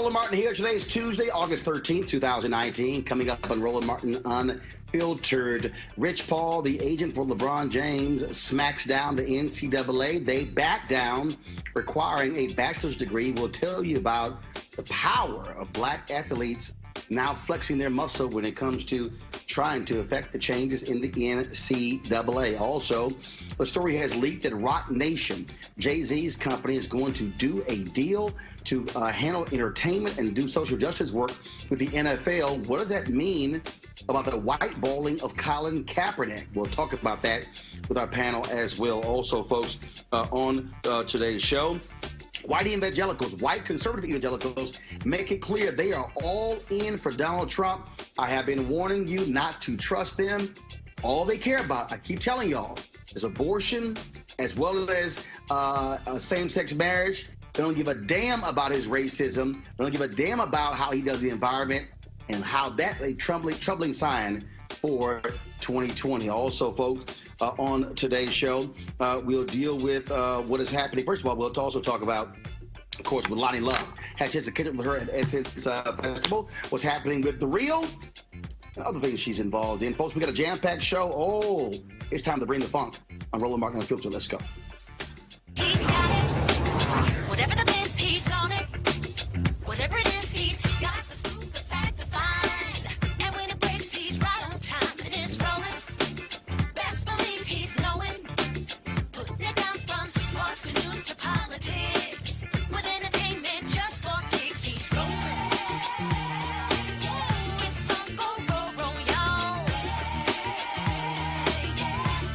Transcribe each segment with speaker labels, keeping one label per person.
Speaker 1: Roland Martin here. Today is Tuesday, August 13th, 2019. Coming up on Roland Martin Unfiltered. Rich Paul, the agent for LeBron James, smacks down the NCAA. They back down, requiring a bachelor's degree. We'll tell you about the power of black athletes now flexing their muscle when it comes to trying to affect the changes in the NCAA. Also, the story has leaked that Roc Nation, Jay-Z's company, is going to do a deal to handle entertainment and do social justice work with the NFL. What does that mean about the white balling of Colin Kaepernick? We'll talk about that with our panel as well. Also, folks, on today's show, white evangelicals, white conservative evangelicals, make it clear they are all in for Donald Trump. I have been warning you not to trust them. All they care about, I keep telling y'all, is abortion as well as same-sex marriage. They don't give a damn about his racism. They don't give a damn about how he does the environment and how that's a troubling sign for 2020. Also, folks, on today's show, we'll deal with what is happening. First of all, we'll also talk about, of course, with Lonnie Love. Had a chance to catch up with her at Essence Festival. What's happening with The Real and other things she's involved in. Folks, we got a jam-packed show. Oh, it's time to bring the funk on Roland Martin Unfiltered. Let's go.
Speaker 2: He's got it. Whatever the miss, he's on it. Whatever it is, he's got the scoop, the fact, the find. And when it breaks, he's right on time. And it's rolling. Best believe he's knowing. Putting it down from sports to news to politics. With entertainment just for kicks, he's rolling. It's Uncle Roro, y'all.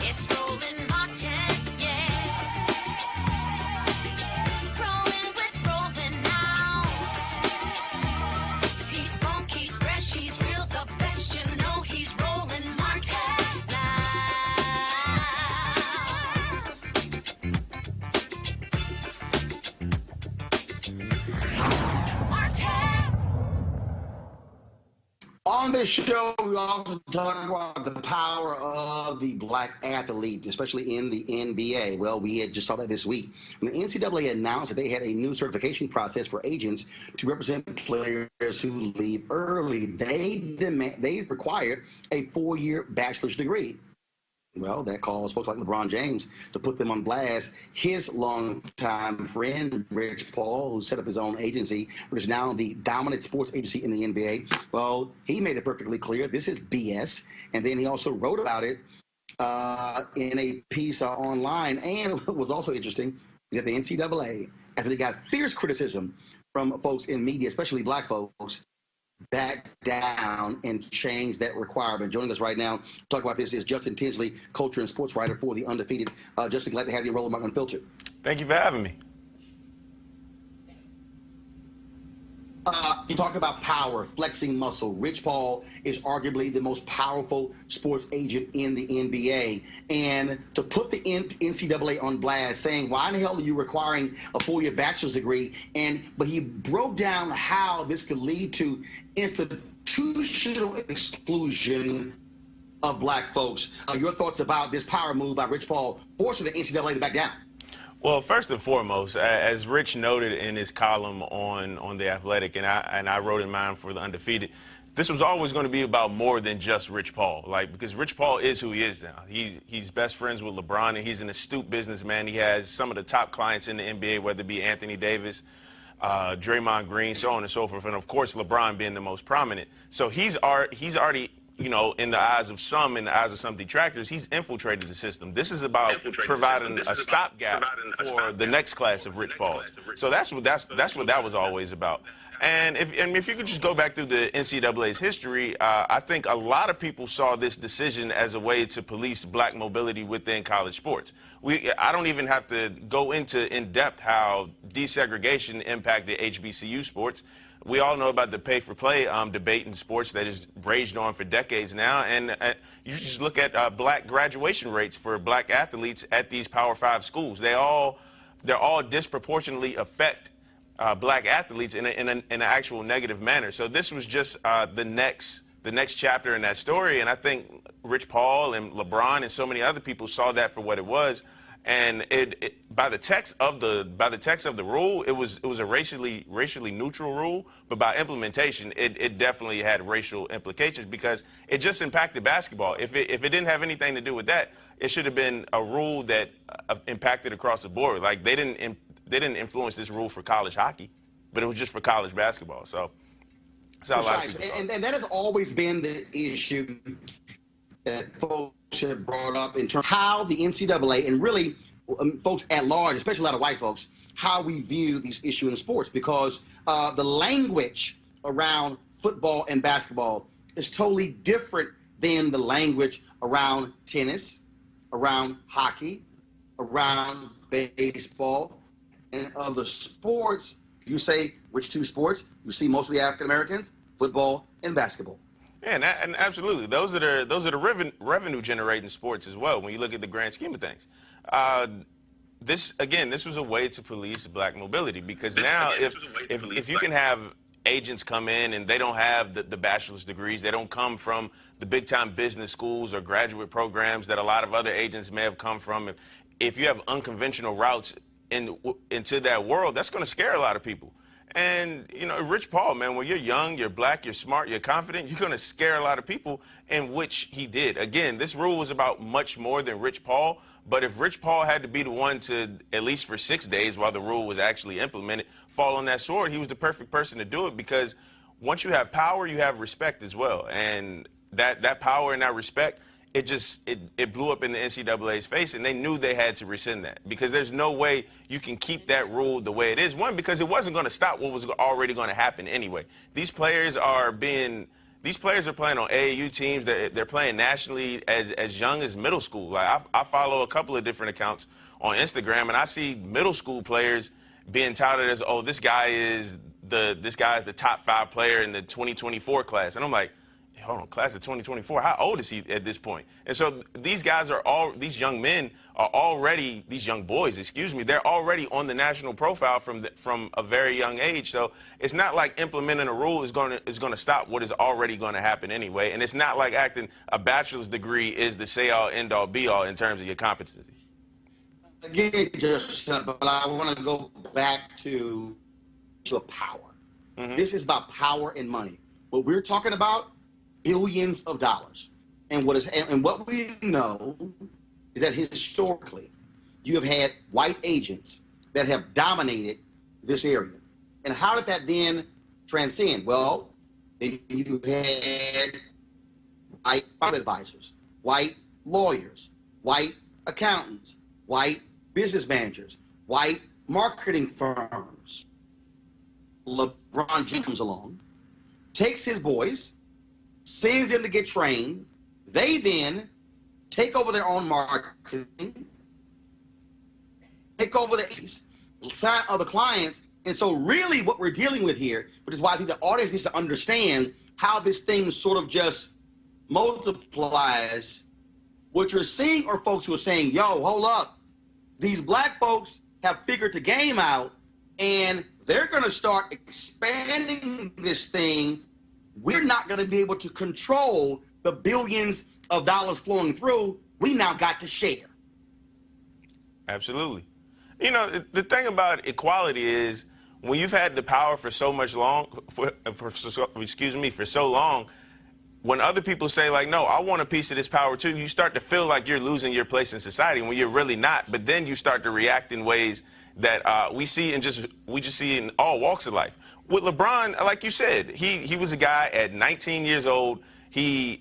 Speaker 2: It's Roland Martin, yeah. Rolling with Roland now. He's funk, he's fresh, he's real, the best, you know he's Roland Martin now. Martin.
Speaker 1: On this show, we also talk about the power of the black athlete, especially in the NBA. Well, we had just saw that this week. When the NCAA announced that they had a new certification process for agents to represent players who leave early. They require a 4-year bachelor's degree. Well, that caused folks like LeBron James to put them on blast. His longtime friend, Rich Paul, who set up his own agency, which is now the dominant sports agency in the NBA, well, he made it perfectly clear this is BS. And then he also wrote about it in a piece online. And what was also interesting is that the NCAA, after they got fierce criticism from folks in media, especially black folks, back down and change that requirement. Joining us right now to talk about this is Justin Tinsley, culture and sports writer for The Undefeated. Justin, glad to have you in Roland Martin Unfiltered.
Speaker 3: Thank you for having me.
Speaker 1: You talk about power, flexing muscle. Rich Paul is arguably the most powerful sports agent in the NBA. And to put the NCAA on blast, saying, why in the hell are you requiring a 4-year bachelor's degree? But he broke down how this could lead to institutional exclusion of black folks. Your thoughts about this power move by Rich Paul forcing the NCAA to back down?
Speaker 3: Well, first and foremost, as Rich noted in his column on The Athletic, and I wrote in mine for The Undefeated, this was always going to be about more than just Rich Paul. Because Rich Paul is who he is now. He's best friends with LeBron, and he's an astute businessman. He has some of the top clients in the NBA, whether it be Anthony Davis, Draymond Green, so on and so forth, and of course LeBron being the most prominent. So he's already, you know, in the eyes of some detractors, he's infiltrated the system. This is about providing a stopgap for the next class of Rich Pauls. So that's what that was always about. And if you could just go back through the NCAA's history, I think a lot of people saw this decision as a way to police black mobility within college sports. I don't even have to go into in depth how desegregation impacted HBCU sports. We all know about the pay-for-play debate in sports that has raged on for decades now, and you just look at black graduation rates for black athletes at these Power 5 schools. They're all disproportionately affect black athletes in an actual negative manner. So this was just the next chapter in that story, and I think Rich Paul and LeBron and so many other people saw that for what it was. And by the text of the rule, it was a racially neutral rule, but by implementation, it definitely had racial implications because it just impacted basketball. If it didn't have anything to do with that, it should have been a rule that impacted across the board. Like they didn't influence this rule for college hockey, but it was just for college basketball. So that's how a lot of people saw it.
Speaker 1: And that has always been the issue that folks have brought up in terms of how the NCAA and really folks at large, especially a lot of white folks, how we view these issues in sports, because the language around football and basketball is totally different than the language around tennis, around hockey, around baseball, and other sports. You say which two sports? You see mostly African Americans, football and basketball.
Speaker 3: Yeah, and absolutely, those are the revenue generating sports as well. When you look at the grand scheme of things, this was a way to police black mobility, because now if you can have agents come in and they don't have the bachelor's degrees, they don't come from the big time business schools or graduate programs that a lot of other agents may have come from. If you have unconventional routes into that world, that's going to scare a lot of people. And, you know, Rich Paul, man, when you're young, you're black, you're smart, you're confident, you're going to scare a lot of people, in which he did. Again, this rule was about much more than Rich Paul, but if Rich Paul had to be the one to, at least for 6 days while the rule was actually implemented, fall on that sword, he was the perfect person to do it, because once you have power, you have respect as well. And that power and that respect, it blew up in the NCAA's face, and they knew they had to rescind that, because there's no way you can keep that rule the way it is. One, because it wasn't going to stop what was already going to happen anyway. These players are playing on AAU teams. They're playing nationally as young as middle school. Like I follow a couple of different accounts on Instagram, and I see middle school players being touted as, oh, this guy is the top 5 player in the 2024 class, and I'm like, hold on, class of 2024, how old is he at this point? And so these guys these young men are already, these young boys, excuse me, they're already on the national profile from a very young age. So it's not like implementing a rule is going to stop what is already going to happen anyway. And it's not like acting a bachelor's degree is the say-all, end-all, be-all in terms of your competency.
Speaker 1: Again, but I want to go back to power. Mm-hmm. This is about power and money. What we're talking about, billions of dollars. And what we know is that historically, you have had white agents that have dominated this area. And how did that then transcend? Well, then you had white advisors, white lawyers, white accountants, white business managers, white marketing firms. LeBron James comes along, takes his boys, sends them to get trained. They then take over their own marketing, take over sign other clients. And so really what we're dealing with here, which is why I think the audience needs to understand how this thing sort of just multiplies. What you're seeing are folks who are saying, yo, hold up. These black folks have figured the game out, and they're going to start expanding this thing. We're not going to be able to control the billions of dollars flowing through. We now got to share.
Speaker 3: Absolutely. You know, the thing about equality is when you've had the power for so long, when other people say, like, no, I want a piece of this power too, you start to feel like you're losing your place in society when you're really not. But then you start to react in ways that we just see in all walks of life. With LeBron, like you said, he was a guy at 19 years old. He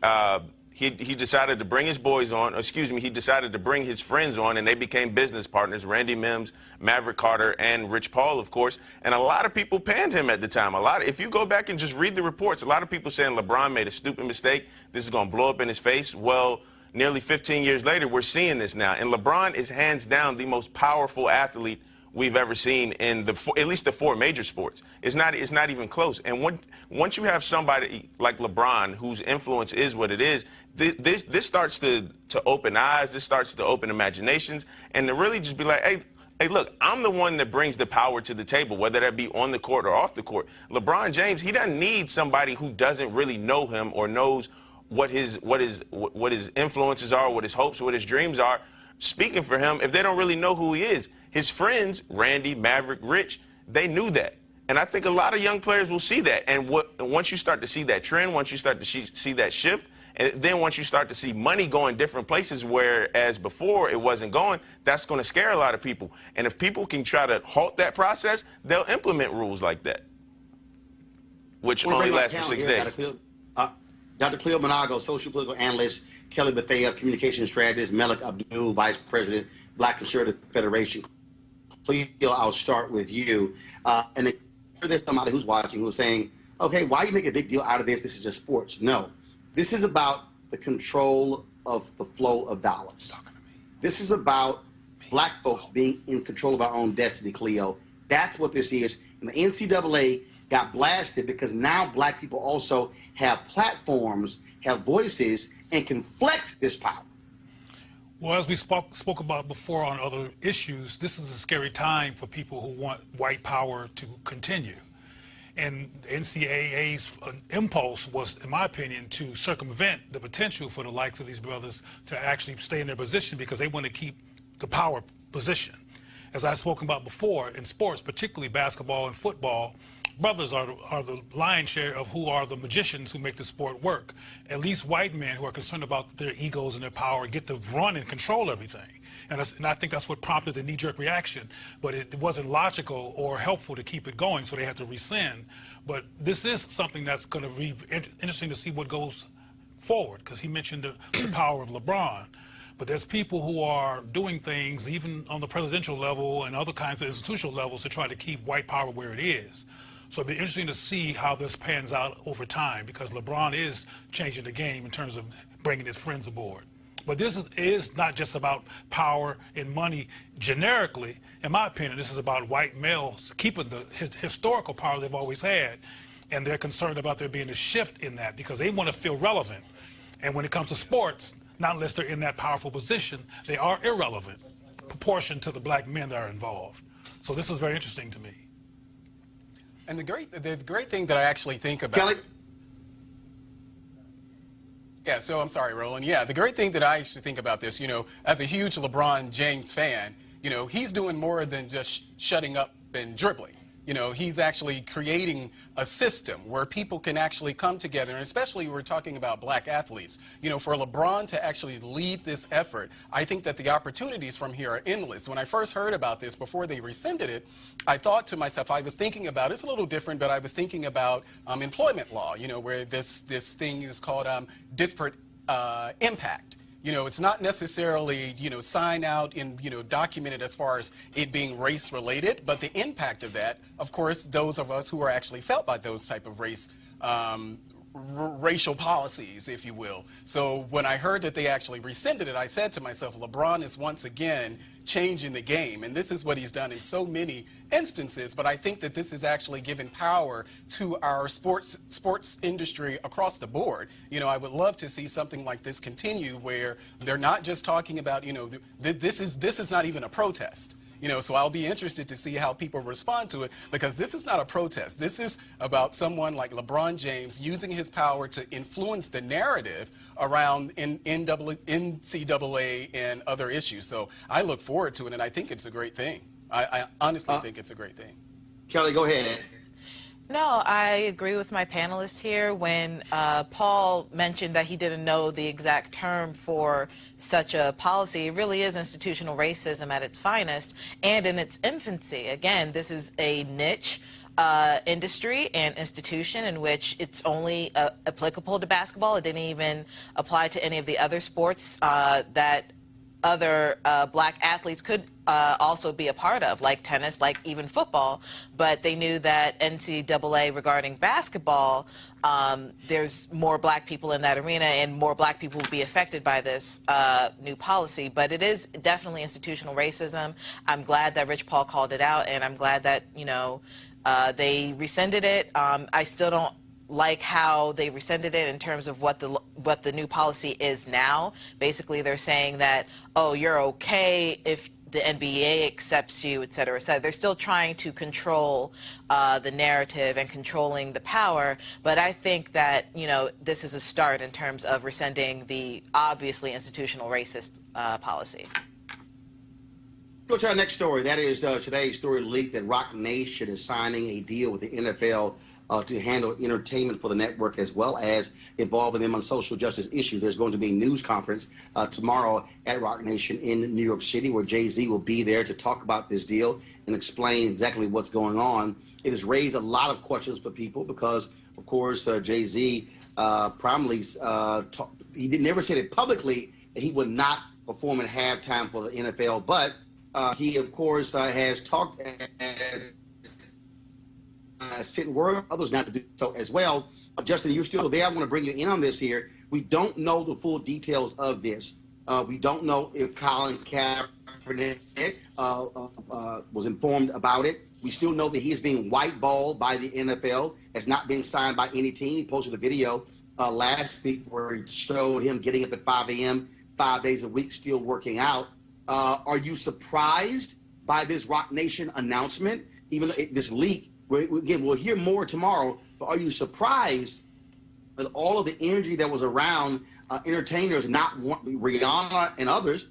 Speaker 3: decided to bring his boys on. He decided to bring his friends on, and they became business partners. Randy Mims, Maverick Carter, and Rich Paul, of course. And a lot of people panned him at the time. If you go back and just read the reports, a lot of people saying LeBron made a stupid mistake. This is going to blow up in his face. Well, nearly 15 years later, we're seeing this now. And LeBron is hands down the most powerful athlete we've ever seen in at least the 4 major sports. It's not even close. And once you have somebody like LeBron, whose influence is what it is, this starts to open eyes. This starts to open imaginations, and to really just be like, hey, look, I'm the one that brings the power to the table, whether that be on the court or off the court. LeBron James, he doesn't need somebody who doesn't really know him or knows what his influences are, what his hopes, what his dreams are. speaking for him if they don't really know who he is. His friends, Randy, Maverick, Rich, they knew that. And I think a lot of young players will see that. And once you start to see that trend, once you start to see that shift, and then once you start to see money going different places, whereas before it wasn't going, that's going to scare a lot of people. And if people can try to halt that process, they'll implement rules like that, which only lasts for 6 days.
Speaker 1: Dr. Cleo Monago, social political analyst, Kelly Bethea, communication strategist, Melik Abdul, vice president, Black Conservative Federation. Cleo, I'll start with you. And there's somebody who's watching who's saying, okay, why you make a big deal out of this? This is just sports. No, this is about the control of the flow of dollars. This is about black folks being in control of our own destiny, Cleo. That's what this is. And the NCAA got blasted because now black people also have platforms, have voices, and can flex this power.
Speaker 4: Well, as we spoke about before on other issues, this is a scary time for people who want white power to continue. And NCAA's impulse was, in my opinion, to circumvent the potential for the likes of these brothers to actually stay in their position because they want to keep the power position. As I've spoken about before, in sports, particularly basketball and football, brothers are the lion's share of who are the magicians who make the sport work. At least white men who are concerned about their egos and their power get to run and control everything. And I think that's what prompted the knee-jerk reaction. But it wasn't logical or helpful to keep it going, so they had to rescind. But this is something that's going to be interesting to see what goes forward, because he mentioned the power of LeBron. But there's people who are doing things, even on the presidential level and other kinds of institutional levels, to try to keep white power where it is. So it'll be interesting to see how this pans out over time, because LeBron is changing the game in terms of bringing his friends aboard. But this is not just about power and money generically. In my opinion, this is about white males keeping the historical power they've always had, and they're concerned about there being a shift in that because they want to feel relevant. And when it comes to sports, not unless they're in that powerful position, they are irrelevant, proportion to the black men that are involved. So this is very interesting to me.
Speaker 5: And the great thing that I actually think about...
Speaker 1: Kelly?
Speaker 5: Yeah, so I'm sorry, Roland. Yeah, the great thing that I actually think about this, you know, as a huge LeBron James fan, you know, he's doing more than just shutting up and dribbling. You know, he's actually creating a system where people can actually come together, and especially we're talking about black athletes. You know, for LeBron to actually lead this effort, I think that the opportunities from here are endless. When I first heard about this, before they rescinded it, I thought to myself, I was thinking about, it's a little different, but I was thinking about employment law, you know, where this thing is called disparate impact. You know, it's not necessarily, you know, sign out and, you know, documented as far as it being race related, but the impact of that, of course, those of us who are actually felt by those type of racial policies, if you will. So when I heard that they actually rescinded it, I said to myself, LeBron is once again changing the game. And this is what he's done in so many instances. But I think that this is actually giving power to our sports industry across the board. You know, I would love to see something like this continue where they're not just talking about, you know, this is not even a protest. You know, so I'll be interested to see how people respond to it, because this is not a protest. This is about someone like LeBron James using his power to influence the narrative around NCAA and other issues. So I look forward to it, and I think it's a great thing. I honestly think it's a great thing.
Speaker 1: Kelly, go ahead.
Speaker 6: No, I agree with my panelists here. When Paul mentioned that he didn't know the exact term for such a policy, it really is institutional racism at its finest and in its infancy. Again, this is a niche industry and institution in which it's only applicable to basketball. It didn't even apply to any of the other sports that other black athletes could also be a part of, like tennis, like even football. But they knew that NCAA regarding basketball, there's more black people in that arena and more black people will be affected by this new policy. But it is definitely institutional racism. I'm glad that Rich Paul called it out, and I'm glad that, you know, they rescinded it. I still don't like how they rescinded it in terms of what the new policy is now. Basically, they're saying that, oh, you're okay if the NBA accepts you, et cetera, et cetera. They're still trying to control the narrative and controlling the power, but I think that, you know, this is a start in terms of rescinding the obviously institutional racist policy.
Speaker 1: Go to our next story. That is today's story leaked that Rock Nation is signing a deal with the NFL to handle entertainment for the network, as well as involving them on social justice issues. There's going to be a news conference tomorrow at Rock Nation in New York City, where Jay-Z will be there to talk about this deal and explain exactly what's going on. It has raised a lot of questions for people because, of course, Jay-Z primarily he never said it publicly that he would not perform at halftime for the NFL, but he, of course, has talked as sent word others not to do so as well. Justin, you're still there. I want to bring you in on this here. We don't know the full details of this. We don't know if Colin Kaepernick was informed about it. We still know that he is being whiteballed by the NFL, has not been signed by any team. He posted a video last week where he showed him getting up at 5 a.m., 5 days a week, still working out. Are you surprised by this Rock Nation announcement, even this leak? Again, we'll hear more tomorrow, but are you surprised with all of the energy that was around entertainers, not Rihanna and others,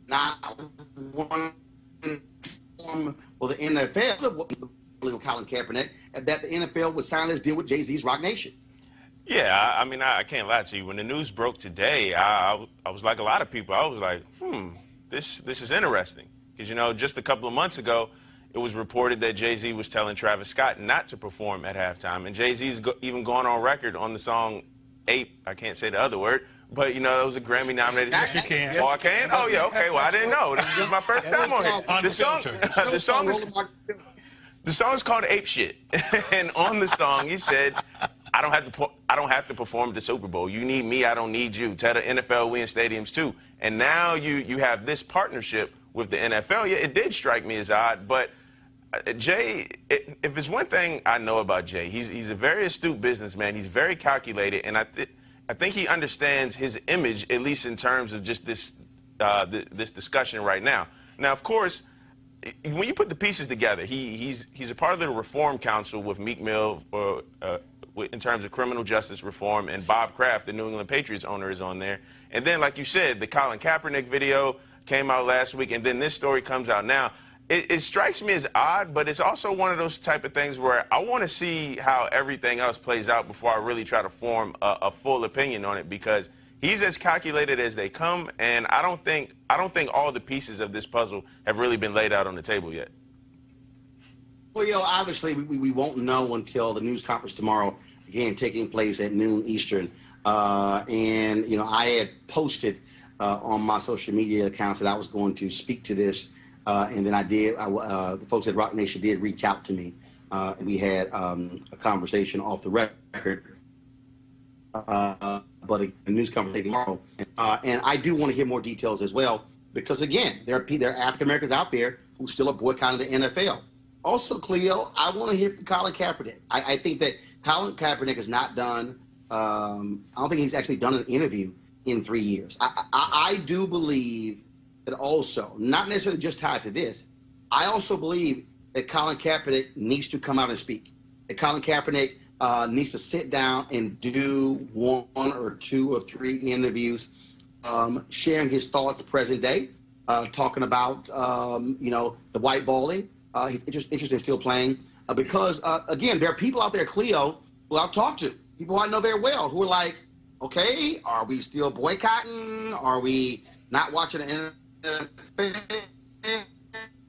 Speaker 1: not one for the NFL, Colin Kaepernick, that the NFL would sign this deal with Jay-Z's Rock Nation?
Speaker 3: Yeah, I mean, I can't lie to you. When the news broke today, I was like a lot of people. I was like, this is interesting. Because, you know, just a couple of months ago, it was reported that Jay-Z was telling Travis Scott not to perform at halftime. And Jay-Z's even gone on record on the song Ape. I can't say the other word. But, you know, it was a Grammy-nominated.
Speaker 4: Yes, you can.
Speaker 3: Oh, I can? Oh, yeah, okay. Well, I didn't know. This is my first time on here. The song is called Ape Shit. And on the song, he said, I don't have to perform at the Super Bowl. You need me, I don't need you. Tell the NFL we in stadiums too. And now you have this partnership with the NFL. Yeah, it did strike me as odd, but Jay, if it's one thing I know about Jay, he's a very astute businessman. He's very calculated, and I think he understands his image, at least in terms of just this discussion right now. Now, of course, when you put the pieces together, he's a part of the Reform Council with Meek Mill in terms of criminal justice reform, and Bob Kraft, the New England Patriots owner, is on there. And then, like you said, the Colin Kaepernick video came out last week, and then this story comes out now. It strikes me as odd, but it's also one of those type of things where I want to see how everything else plays out before I really try to form a full opinion on it, because he's as calculated as they come, and I don't think all the pieces of this puzzle have really been laid out on the table yet.
Speaker 1: Well, you know, obviously we won't know until the news conference tomorrow, again, taking place at noon Eastern. And, you know, I had posted on my social media accounts that I was going to speak to this. And then the folks at Rock Nation did reach out to me. And we had a conversation off the record. But a news conference tomorrow. And I do want to hear more details as well, because, again, there are African-Americans out there who still are boycotting the NFL. Also, Cleo, I want to hear from Colin Kaepernick. I think that Colin Kaepernick has not done, I don't think he's actually done an interview in 3 years. I do believe that also, not necessarily just tied to this, I also believe that Colin Kaepernick needs to come out and speak. That Colin Kaepernick needs to sit down and do one or two or three interviews, sharing his thoughts present day, talking about, you know, the whiteballing. He's interested in still playing because, again, there are people out there, Cleo, who I've talked to, people I know very well, who are like, okay, are we still boycotting? Are we not watching the NFL?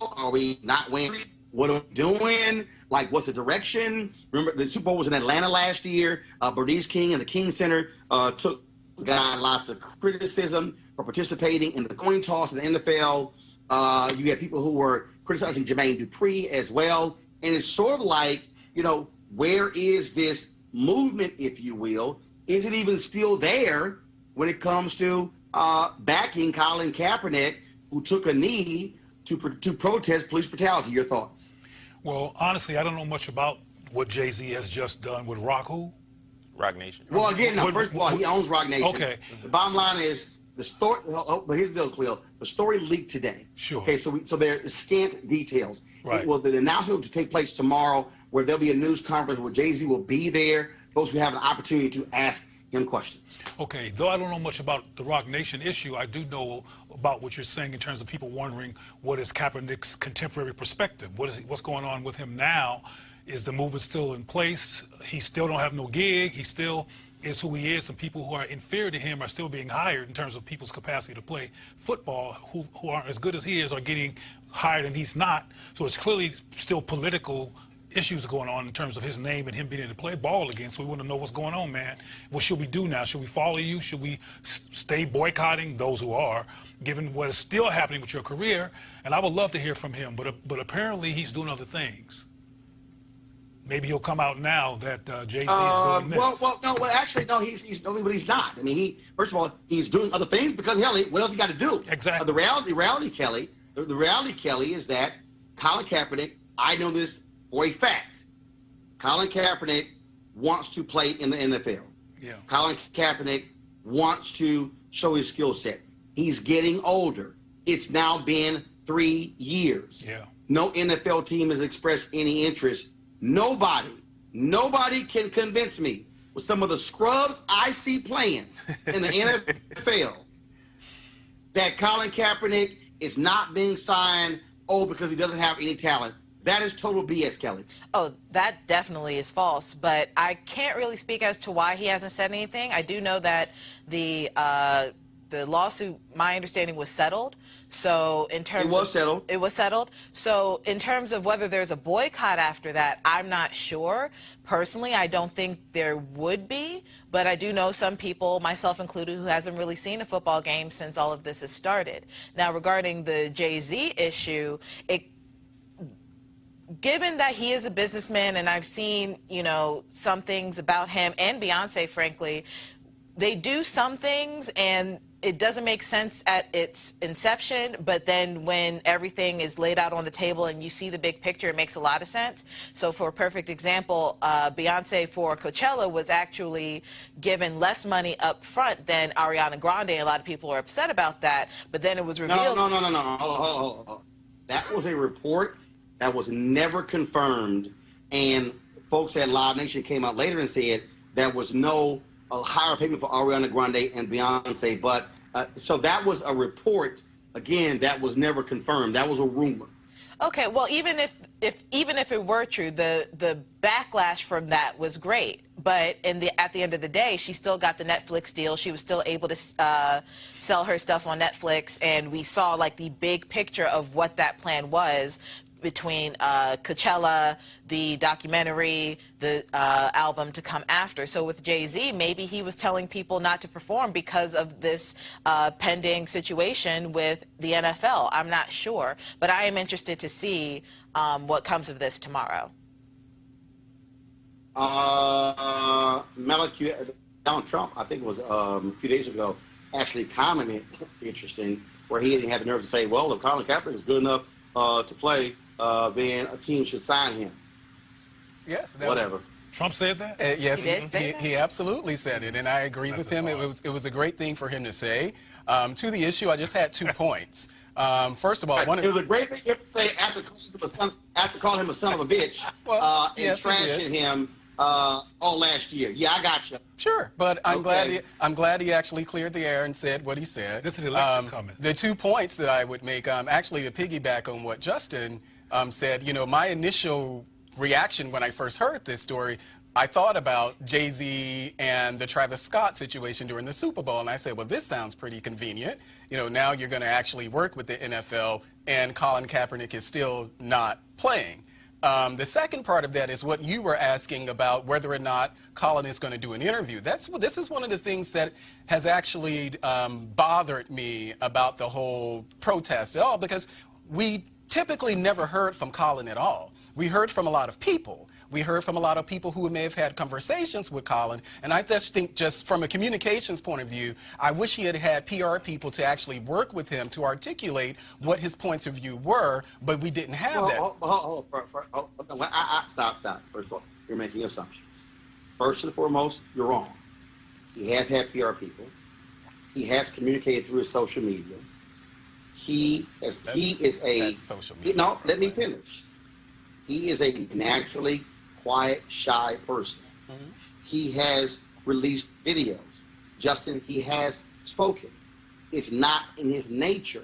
Speaker 1: Are we not winning? What are we doing? Like, what's the direction? Remember, the Super Bowl was in Atlanta last year. Bernice King and the King Center got lots of criticism for participating in the coin toss in the NFL. You had people who were criticizing Jermaine Dupri as well. And it's sort of like, you know, where is this movement, if you will? Is it even still there when it comes to backing Colin Kaepernick, who took a knee to protest police brutality? Your thoughts?
Speaker 4: Well, honestly, I don't know much about what Jay-Z has just done with Rock
Speaker 3: Nation.
Speaker 1: Well, again, now, first of all, he owns Rock Nation.
Speaker 4: Okay.
Speaker 1: The bottom line is the story. But here's the deal, Cleo. The story leaked today.
Speaker 4: Sure.
Speaker 1: Okay, so there are scant details.
Speaker 4: Right.
Speaker 1: Well, the announcement will take place tomorrow, where there'll be a news conference where Jay-Z will be there. Folks will have an opportunity to ask him questions.
Speaker 4: Okay, though I don't know much about the Rock Nation issue, I do know about what you're saying in terms of people wondering what is Kaepernick's contemporary perspective. What's going on with him now? Is the movement still in place? He still don't have no gig. He still is who he is, and people who are inferior to him are still being hired in terms of people's capacity to play football, who aren't as good as he is are getting hired and he's not. So it's clearly still political issues going on in terms of his name and him being able to play ball again. So we want to know what's going on, man. What should we do now? Should we follow you? Should we stay boycotting those who are, given what is still happening with your career? And I would love to hear from him, but apparently he's doing other things. Maybe he'll come out now that Jay-Z is doing this.
Speaker 1: Actually, no, he's not. I mean, first of all, he's doing other things because, hell, what else he got to do?
Speaker 4: Exactly.
Speaker 1: The reality, Kelly, is that Colin Kaepernick, I know this for a fact, Colin Kaepernick wants to play in the NFL.
Speaker 4: Yeah.
Speaker 1: Colin Kaepernick wants to show his skill set. He's getting older. It's now been 3 years.
Speaker 4: Yeah.
Speaker 1: No NFL team has expressed any interest. Nobody can convince me with some of the scrubs I see playing in the NFL that Colin Kaepernick is not being signed, because he doesn't have any talent. That is total BS, Kelly.
Speaker 6: Oh, that definitely is false, but I can't really speak as to why he hasn't said anything. I do know that the lawsuit, my understanding, was settled. So in terms it was settled. So in terms of whether there's a boycott after that, I'm not sure. Personally, I don't think there would be, but I do know some people, myself included, who hasn't really seen a football game since all of this has started. Now, regarding the Jay-Z issue, given that he is a businessman, and I've seen, some things about him and Beyonce, frankly, they do some things and it doesn't make sense at its inception, but then when everything is laid out on the table and you see the big picture, it makes a lot of sense. So for a perfect example, Beyonce for Coachella was actually given less money up front than Ariana Grande, and a lot of people are upset about that, but then it was revealed...
Speaker 1: No. Hold. That was a report that was never confirmed, and folks at Live Nation came out later and said there was no higher payment for Ariana Grande and Beyonce, but so that was a report, again, that was never confirmed. That was a rumor.
Speaker 6: Okay, well, even if it were true, the backlash from that was great. But at the end of the day, she still got the Netflix deal. She was still able to sell her stuff on Netflix, and we saw like the big picture of what that plan was between Coachella, the documentary, the album to come after. So with Jay-Z, maybe he was telling people not to perform because of this pending situation with the NFL. I'm not sure, but I am interested to see what comes of this tomorrow.
Speaker 1: Donald Trump, I think it was a few days ago, actually commented, interesting, where he had the nerve to say, well, if Colin Kaepernick is good enough to play, then a team should sign him.
Speaker 5: Yes.
Speaker 1: Whatever.
Speaker 4: Trump said that?
Speaker 5: Yes, he absolutely said it, and I agree with him. It was a great thing for him to say. To the issue, I just had 2 points. First of all,
Speaker 1: it was a great thing to say after calling him a son of a bitch and trashing him all last year. Yeah, I got you.
Speaker 5: Sure, but I'm glad he actually cleared the air and said what he said.
Speaker 4: This is an election coming.
Speaker 5: The 2 points that I would make, actually to piggyback on what Justin said, my initial reaction when I first heard this story, I thought about Jay-Z and the Travis Scott situation during the Super Bowl, and I said, well, this sounds pretty convenient. Now you're going to actually work with the NFL, and Colin Kaepernick is still not playing. The second part of that is what you were asking about whether or not Colin is going to do an interview. This is one of the things that has actually bothered me about the whole protest at all, because we typically never heard from Colin at all. We heard from a lot of people. We heard from a lot of people who may have had conversations with Colin, and I just think, just from a communications point of view, I wish he had had PR people to actually work with him to articulate what his points of view were, but we didn't have that.
Speaker 1: Stop. First of all, you're making assumptions. First and foremost, you're wrong. He has had PR people. He has communicated through his social media. Let me finish. He is a naturally quiet, shy person. Mm-hmm. He has released videos. Justin, he has spoken. It's not in his nature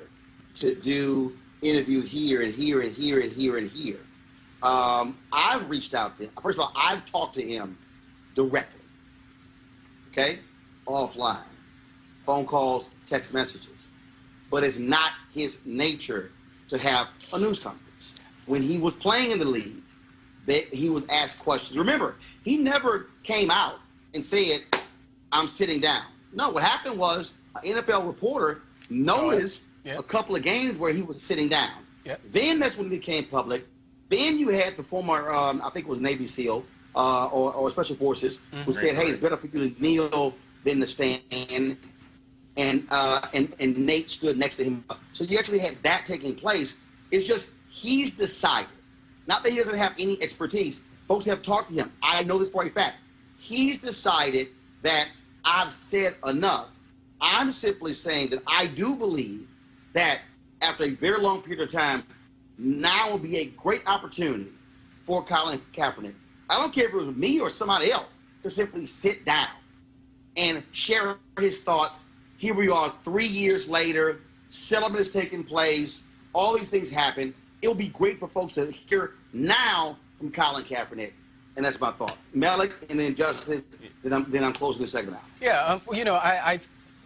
Speaker 1: to do interview here and here and here and here and here. I've reached out to him. First of all, I've talked to him directly, okay, offline, phone calls, text messages. But it's not his nature to have a news conference. When he was playing in the league, he was asked questions. Remember, he never came out and said, I'm sitting down. No, what happened was an NFL reporter noticed a couple of games where he was sitting down.
Speaker 5: Yep.
Speaker 1: Then that's when it became public. Then you had the former, I think it was Navy SEAL or Special Forces, who said, hey, it's better for you to kneel than to stand. And Nate stood next to him. So you actually had that taking place. It's just he's decided. Not that he doesn't have any expertise. Folks have talked to him. I know this for a fact. He's decided that I've said enough. I'm simply saying that I do believe that after a very long period of time, now will be a great opportunity for Colin Kaepernick. I don't care if it was me or somebody else to simply sit down and share his thoughts. Here we are 3 years later, settlement is taking place, all these things happen. It'll be great for folks to hear now from Colin Kaepernick. And that's my thoughts. Malik, and then Justice, then I'm closing this segment out.
Speaker 5: Yeah, you know,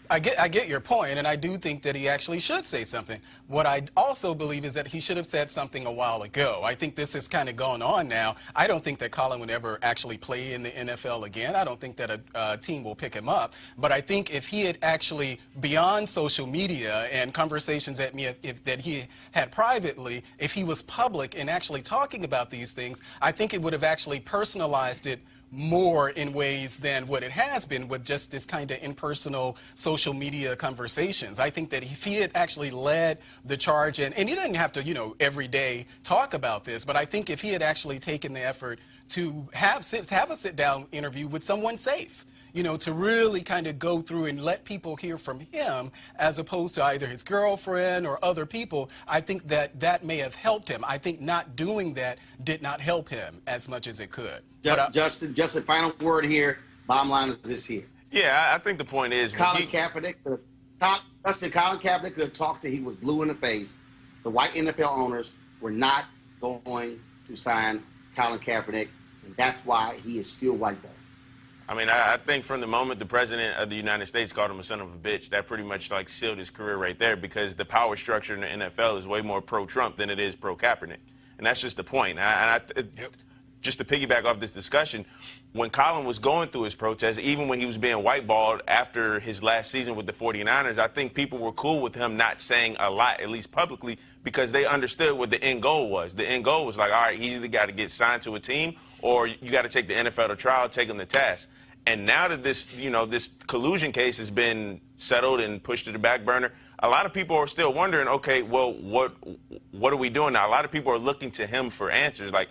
Speaker 5: I get your point, and I do think that he actually should say something. What I also believe is that he should have said something a while ago. I think this has kind of gone on now. I don't think that Colin would ever actually play in the NFL again. I don't think that a team will pick him up. But I think if he had actually, beyond social media and conversations that he had privately, if he was public and actually talking about these things, I think it would have actually personalized it more in ways than what it has been with just this kind of impersonal social media conversations. I think that if he had actually led the charge, and he doesn't have to, you know, every day talk about this, but I think if he had actually taken the effort to have a sit-down interview with someone safe, you know, to really kind of go through and let people hear from him as opposed to either his girlfriend or other people, I think that may have helped him. I think not doing that did not help him as much as it could.
Speaker 1: Justin, just a final word here. Bottom line is this here.
Speaker 3: Yeah, I think the point is
Speaker 1: Colin Kaepernick could have talked to, he was blue in the face. The white NFL owners were not going to sign Colin Kaepernick, and that's why he is still whiteballed.
Speaker 3: I mean, I think from the moment the president of the United States called him a son of a bitch, that pretty much like sealed his career right there, because the power structure in the NFL is way more pro-Trump than it is pro-Kaepernick. And that's just the point. Just to piggyback off this discussion, when Colin was going through his protest, even when he was being whiteballed after his last season with the 49ers, I think people were cool with him not saying a lot, at least publicly, because they understood what the end goal was. The end goal was like, all right, he's either got to get signed to a team or you got to take the NFL to trial, take him to task. And now that this, you know, this collusion case has been settled and pushed to the back burner, a lot of people are still wondering, okay, well, what are we doing now? A lot of people are looking to him for answers. Like,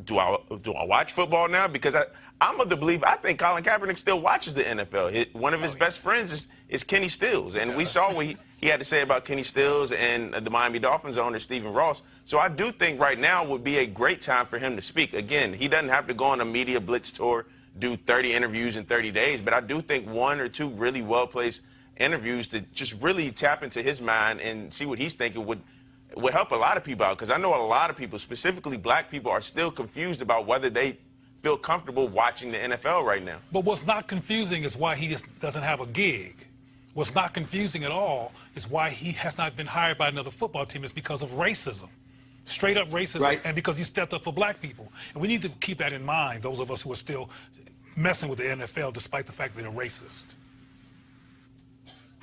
Speaker 3: do I watch football now? Because I'm of the belief, I think Colin Kaepernick still watches the NFL. One of his best friends is Kenny Stills. And we saw what he had to say about Kenny Stills and the Miami Dolphins owner, Stephen Ross. So I do think right now would be a great time for him to speak. Again, he doesn't have to go on a media blitz tour, do 30 interviews in 30 days, but I do think 1 or 2 really well-placed interviews to just really tap into his mind and see what he's thinking would help a lot of people out, because I know a lot of people, specifically black people, are still confused about whether they feel comfortable watching the NFL right now.
Speaker 4: But what's not confusing is why he just doesn't have a gig. What's not confusing at all is why he has not been hired by another football team. It's because of racism. Straight up racism, right. And because he stepped up for black people. And we need to keep that in mind, those of us who are still messing with the NFL despite the fact that they're racist.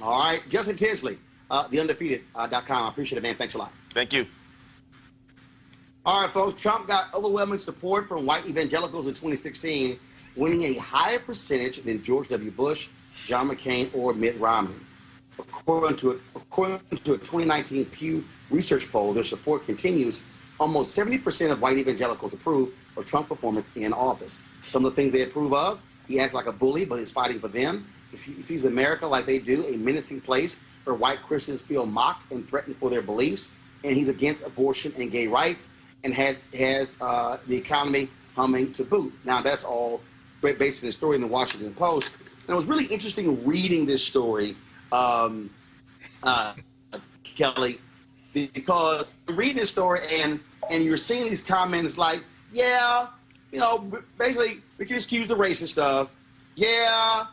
Speaker 1: All right, Justin Tinsley, theundefeated.com. I appreciate it, man. Thanks a lot.
Speaker 3: Thank you.
Speaker 1: All right, folks, Trump got overwhelming support from white evangelicals in 2016, winning a higher percentage than George W. Bush, John McCain, or Mitt Romney. According to a 2019 Pew Research poll, their support continues. Almost 70% of white evangelicals approve of Trump's performance in office. Some of the things they approve of: he acts like a bully, but is fighting for them. He sees America like they do, a menacing place where white Christians feel mocked and threatened for their beliefs. And he's against abortion and gay rights, and has the economy humming to boot. Now, that's all based on the story in the Washington Post. And it was really interesting reading this story, Kelly, because I'm reading this story and you're seeing these comments like, yeah, basically we can excuse the racist stuff. Yeah,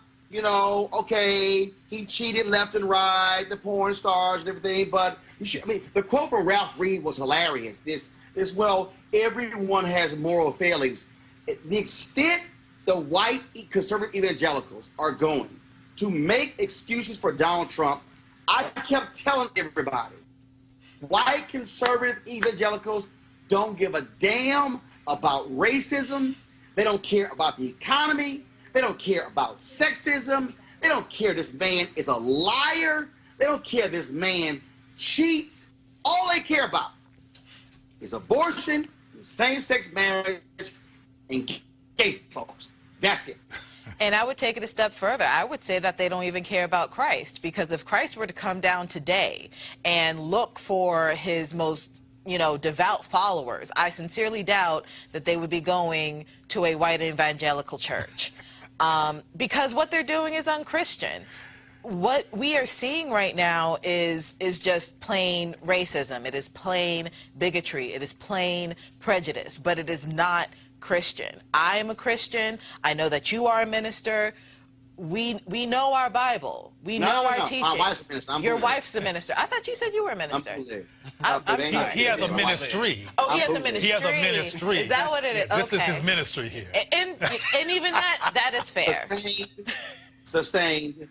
Speaker 1: okay, he cheated left and right, the porn stars and everything, but the quote from Ralph Reed was hilarious. This, well, everyone has moral failings. The extent the white conservative evangelicals are going to make excuses for Donald Trump, I kept telling everybody, white conservative evangelicals don't give a damn about racism. They don't care about the economy. They don't care about sexism. They don't care this man is a liar. They don't care this man cheats. All they care about is abortion, same-sex marriage, and gay folks. That's it.
Speaker 6: And I would take it a step further. I would say that they don't even care about Christ, because if Christ were to come down today and look for his most devout followers, I sincerely doubt that they would be going to a white evangelical church. Because what they're doing is unchristian. What we are seeing right now is just plain racism. It is plain bigotry. It is plain prejudice, but it is not Christian. I am a Christian. I know that you are a minister. We know our Bible. We know our teachings.
Speaker 1: My wife's a minister.
Speaker 6: Your wife's the minister. I thought you said you were a minister.
Speaker 1: I'm
Speaker 4: sorry. He has a ministry.
Speaker 6: Oh, he has a ministry.
Speaker 4: He has a ministry.
Speaker 6: Is that what it is?
Speaker 4: This is his ministry here.
Speaker 6: And even that is fair.
Speaker 1: Sustained.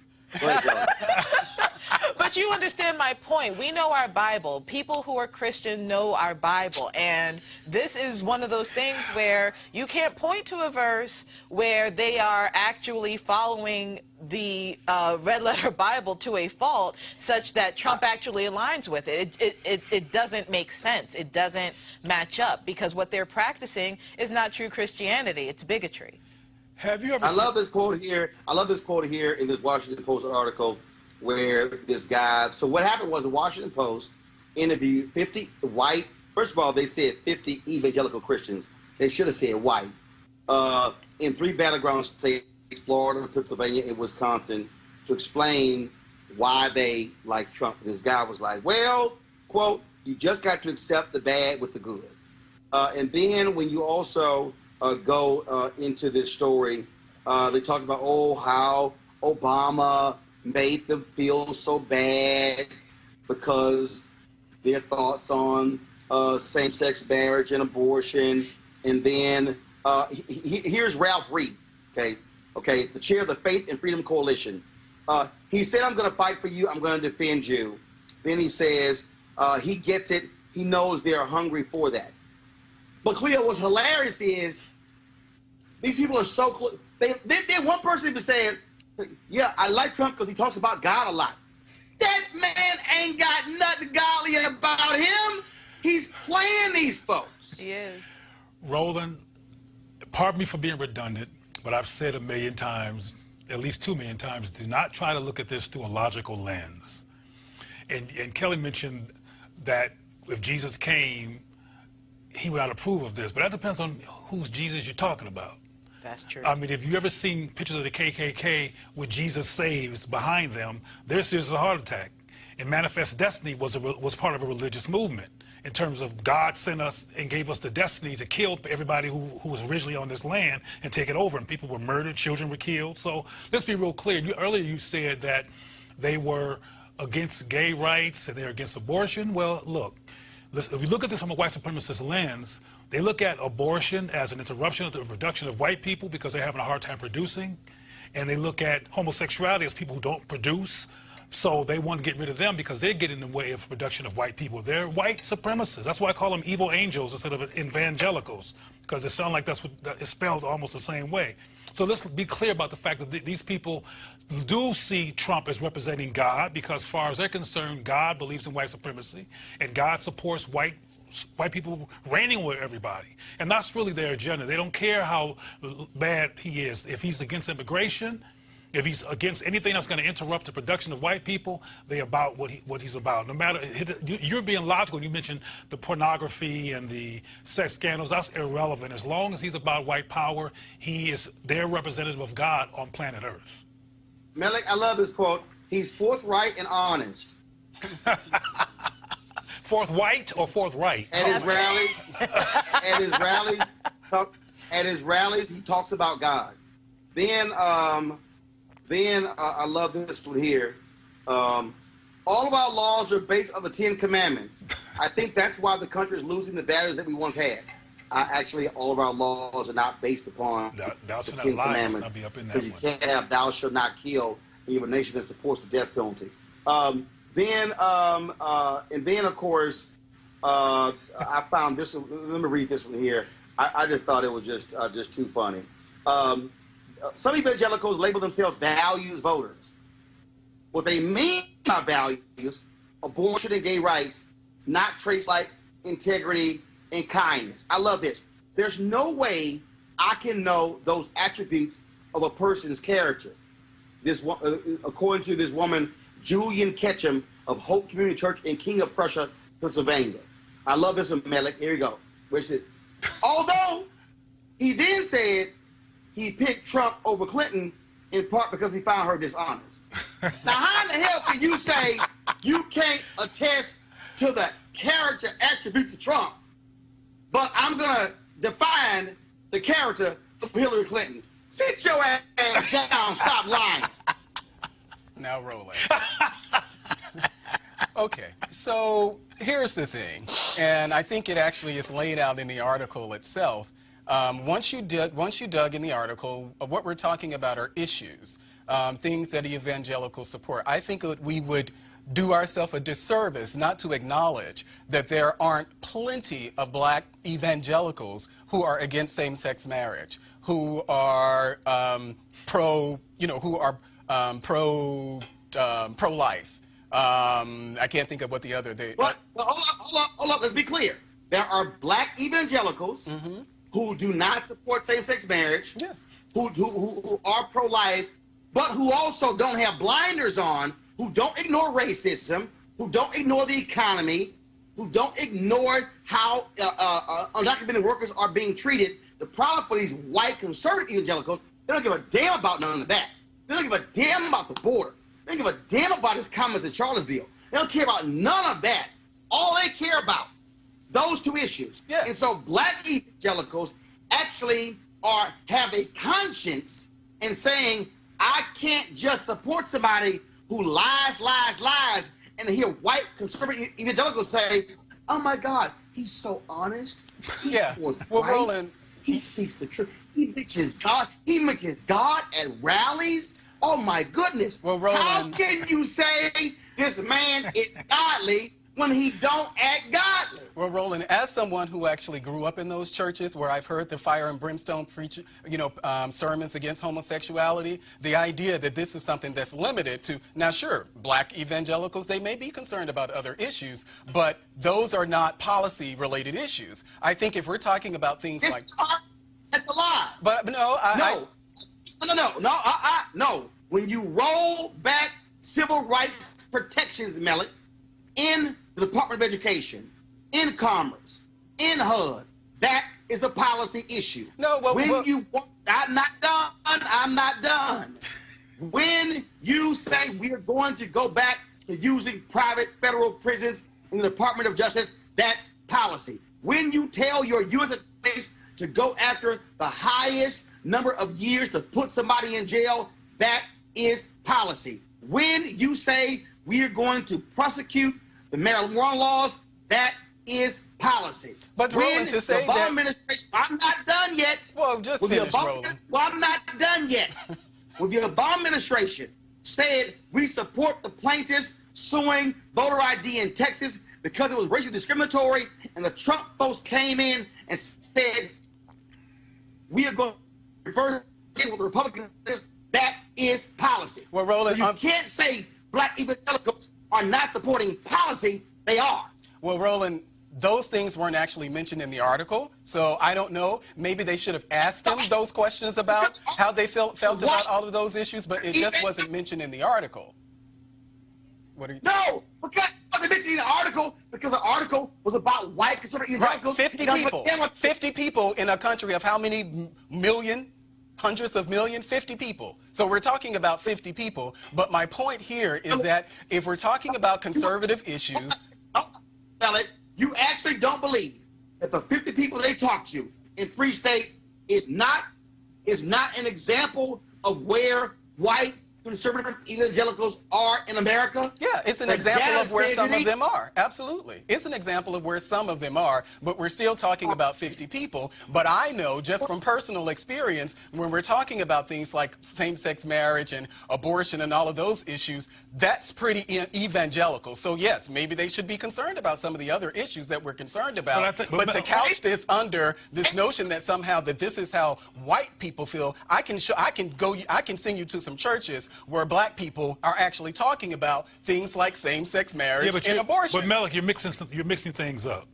Speaker 6: But you understand my point. We know our Bible. People who are Christian know our Bible. And this is one of those things where you can't point to a verse where they are actually following the red letter Bible to a fault such that Trump actually aligns with it. It doesn't make sense. It doesn't match up, because what they're practicing is not true Christianity. It's bigotry.
Speaker 4: Have you ever
Speaker 1: I love this quote here. I love this quote here in this Washington Post article where this guy, so what happened was the Washington Post interviewed 50 white, first of all, they said 50 evangelical Christians. They should have said white, in 3 battleground states, Florida, Pennsylvania, and Wisconsin, to explain why they like Trump. This guy was like, well, quote, you just got to accept the bad with the good. And then when you also go into this story, they talked about, how Obama made them feel so bad because their thoughts on same-sex marriage and abortion. And then here's Ralph Reed, okay, the chair of the Faith and Freedom Coalition. He said, I'm going to fight for you. I'm going to defend you. Then he says he gets it. He knows they're hungry for that. But Cleo, what's hilarious is these people are so close. They one person even saying, yeah, I like Trump because he talks about God a lot. That man ain't got nothing godly about him. He's playing these folks.
Speaker 6: He is.
Speaker 4: Roland, pardon me for being redundant, but I've said a million times, at least 2 million times, do not try to look at this through a logical lens. And Kelly mentioned that if Jesus came, he would not approve of this, but that depends on whose Jesus you're talking about.
Speaker 6: That's true.
Speaker 4: I mean, if you ever seen pictures of the KKK with Jesus Saves behind them, they're serious as a heart attack. And Manifest Destiny was part of a religious movement in terms of God sent us and gave us the destiny to kill everybody who was originally on this land and take it over. And people were murdered, children were killed. So let's be real clear. Earlier you said that they were against gay rights and they're against abortion. Well, look, if you look at this from a white supremacist lens, they look at abortion as an interruption of the reproduction of white people because they're having a hard time producing. And they look at homosexuality as people who don't produce. So they want to get rid of them because they're getting in the way of the production of white people. They're white supremacists. That's why I call them evil angels instead of evangelicals, because it sounds like that's what it's spelled almost the same way. So let's be clear about the fact that these people do see Trump as representing God, because as far as they're concerned, God believes in white supremacy and God supports white people reigning with everybody. And that's really their agenda. They don't care how bad he is. If he's against immigration, If he's against anything that's going to interrupt the production of white people, they're about what he's about. No matter, you're being logical. You mentioned the pornography and the sex scandals. That's irrelevant. As long as he's about white power, he is their representative of God on planet Earth.
Speaker 1: Melik, I love this quote. He's forthright and honest.
Speaker 4: Forthright or forthright?
Speaker 1: At his rallies, he talks about God. Then I love this one here. All of our laws are based on the 10 Commandments. I think that's why the country is losing the values that we once had. Actually, all of our laws are not based upon the 10 Commandments. Because you can't have "Thou shalt not kill" in your nation that supports the death penalty. Then, of course, I found this one. Let me read this one here. I just thought it was just too funny. Some evangelicals label themselves values voters. What they mean by values, abortion and gay rights, not traits like integrity and kindness. I love this. There's no way I can know those attributes of a person's character. According to this woman, Julian Ketchum of Hope Community Church in King of Prussia, Pennsylvania. I love this one, Melik. Here we go. Which is, although he then said he picked Trump over Clinton in part because he found her dishonest. Now, how in the hell can you say you can't attest to the character attributes of Trump, but I'm going to define the character of Hillary Clinton? Sit your ass down. Stop lying.
Speaker 5: Now, Roland. Okay, so here's the thing, and I think it actually is laid out in the article itself. Once you dug in the article, what we're talking about are issues, things that the evangelicals support. I think we would do ourselves a disservice not to acknowledge that there aren't plenty of black evangelicals who are against same-sex marriage, who are pro-life. I can't think of what the other they.
Speaker 1: But hold up. Let's be clear. There are black evangelicals who do not support same-sex marriage.
Speaker 5: Yes.
Speaker 1: Who are pro-life, but who also don't have blinders on, who don't ignore racism, who don't ignore the economy, who don't ignore how undocumented workers are being treated. The problem for these white conservative evangelicals, they don't give a damn about none of that. They don't give a damn about the border. They don't give a damn about his comments in Charlottesville. They don't care about none of that. All they care about, those two issues.
Speaker 5: Yeah.
Speaker 1: And so black evangelicals actually have a conscience in saying, I can't just support somebody who lies, and hear white conservative evangelicals say, oh my God, he's so honest. He's forthright.
Speaker 5: Well, Roland,
Speaker 1: he speaks the truth. He mentions God. He mentions God at rallies. Oh my goodness.
Speaker 5: Well, Roland,
Speaker 1: how can you say this man is godly when he don't act godly?
Speaker 5: Well, Roland, as someone who actually grew up in those churches where I've heard the fire and brimstone preach, sermons against homosexuality, the idea that this is something that's limited to, now sure, black evangelicals, they may be concerned about other issues, but those are not policy-related issues. I think if we're talking about things
Speaker 1: That's a lie.
Speaker 5: But no,
Speaker 1: No. When you roll back civil rights protections, Melik, in the Department of Education, in Commerce, in HUD, that is a policy issue.
Speaker 5: No, well,
Speaker 1: I'm not done. When you say we are going to go back to using private federal prisons in the Department of Justice, that's policy. When you tell your U.S. attorneys to go after the highest number of years to put somebody in jail, that is policy. When you say we are going to prosecute the marijuana laws, that is policy.
Speaker 5: But Roland, to say that
Speaker 1: administration, I'm not done yet.
Speaker 5: Well, just finish, Roland.
Speaker 1: Well, I'm not done yet. With the Obama administration said we support the plaintiffs suing voter ID in Texas because it was racially discriminatory, and the Trump folks came in and said we are going to reverse what the Republicans did. That is policy.
Speaker 5: Well, Roland,
Speaker 1: so you can't say black evangelicals are not supporting policy. They are.
Speaker 5: Well, Roland, those things weren't actually mentioned in the article. So I don't know. Maybe they should have asked him those questions about how they felt about all of those issues, but it just wasn't mentioned in the article. What are you?
Speaker 1: No, because it wasn't mentioned in the article because the article was about white conservative evangelicals.
Speaker 5: 50 people. 50 people in a country of how many million? Hundreds of million? 50 people. So we're talking about 50 people. But my point here is that if we're talking about conservative issues...
Speaker 1: You actually don't believe that the 50 people they talked to in 3 states is not an example of where white conservative evangelicals are in America?
Speaker 5: Yeah, it's an example of where some of them are. Absolutely. It's an example of where some of them are, but we're still talking about 50 people. But I know just from personal experience, when we're talking about things like same-sex marriage and abortion and all of those issues, that's pretty evangelical. So yes, maybe they should be concerned about some of the other issues that we're concerned about. But to couch this under this notion that somehow that this is how white people feel, I can send you to some churches where black people are actually talking about things like same-sex marriage and abortion.
Speaker 4: But Malik, you're mixing things up.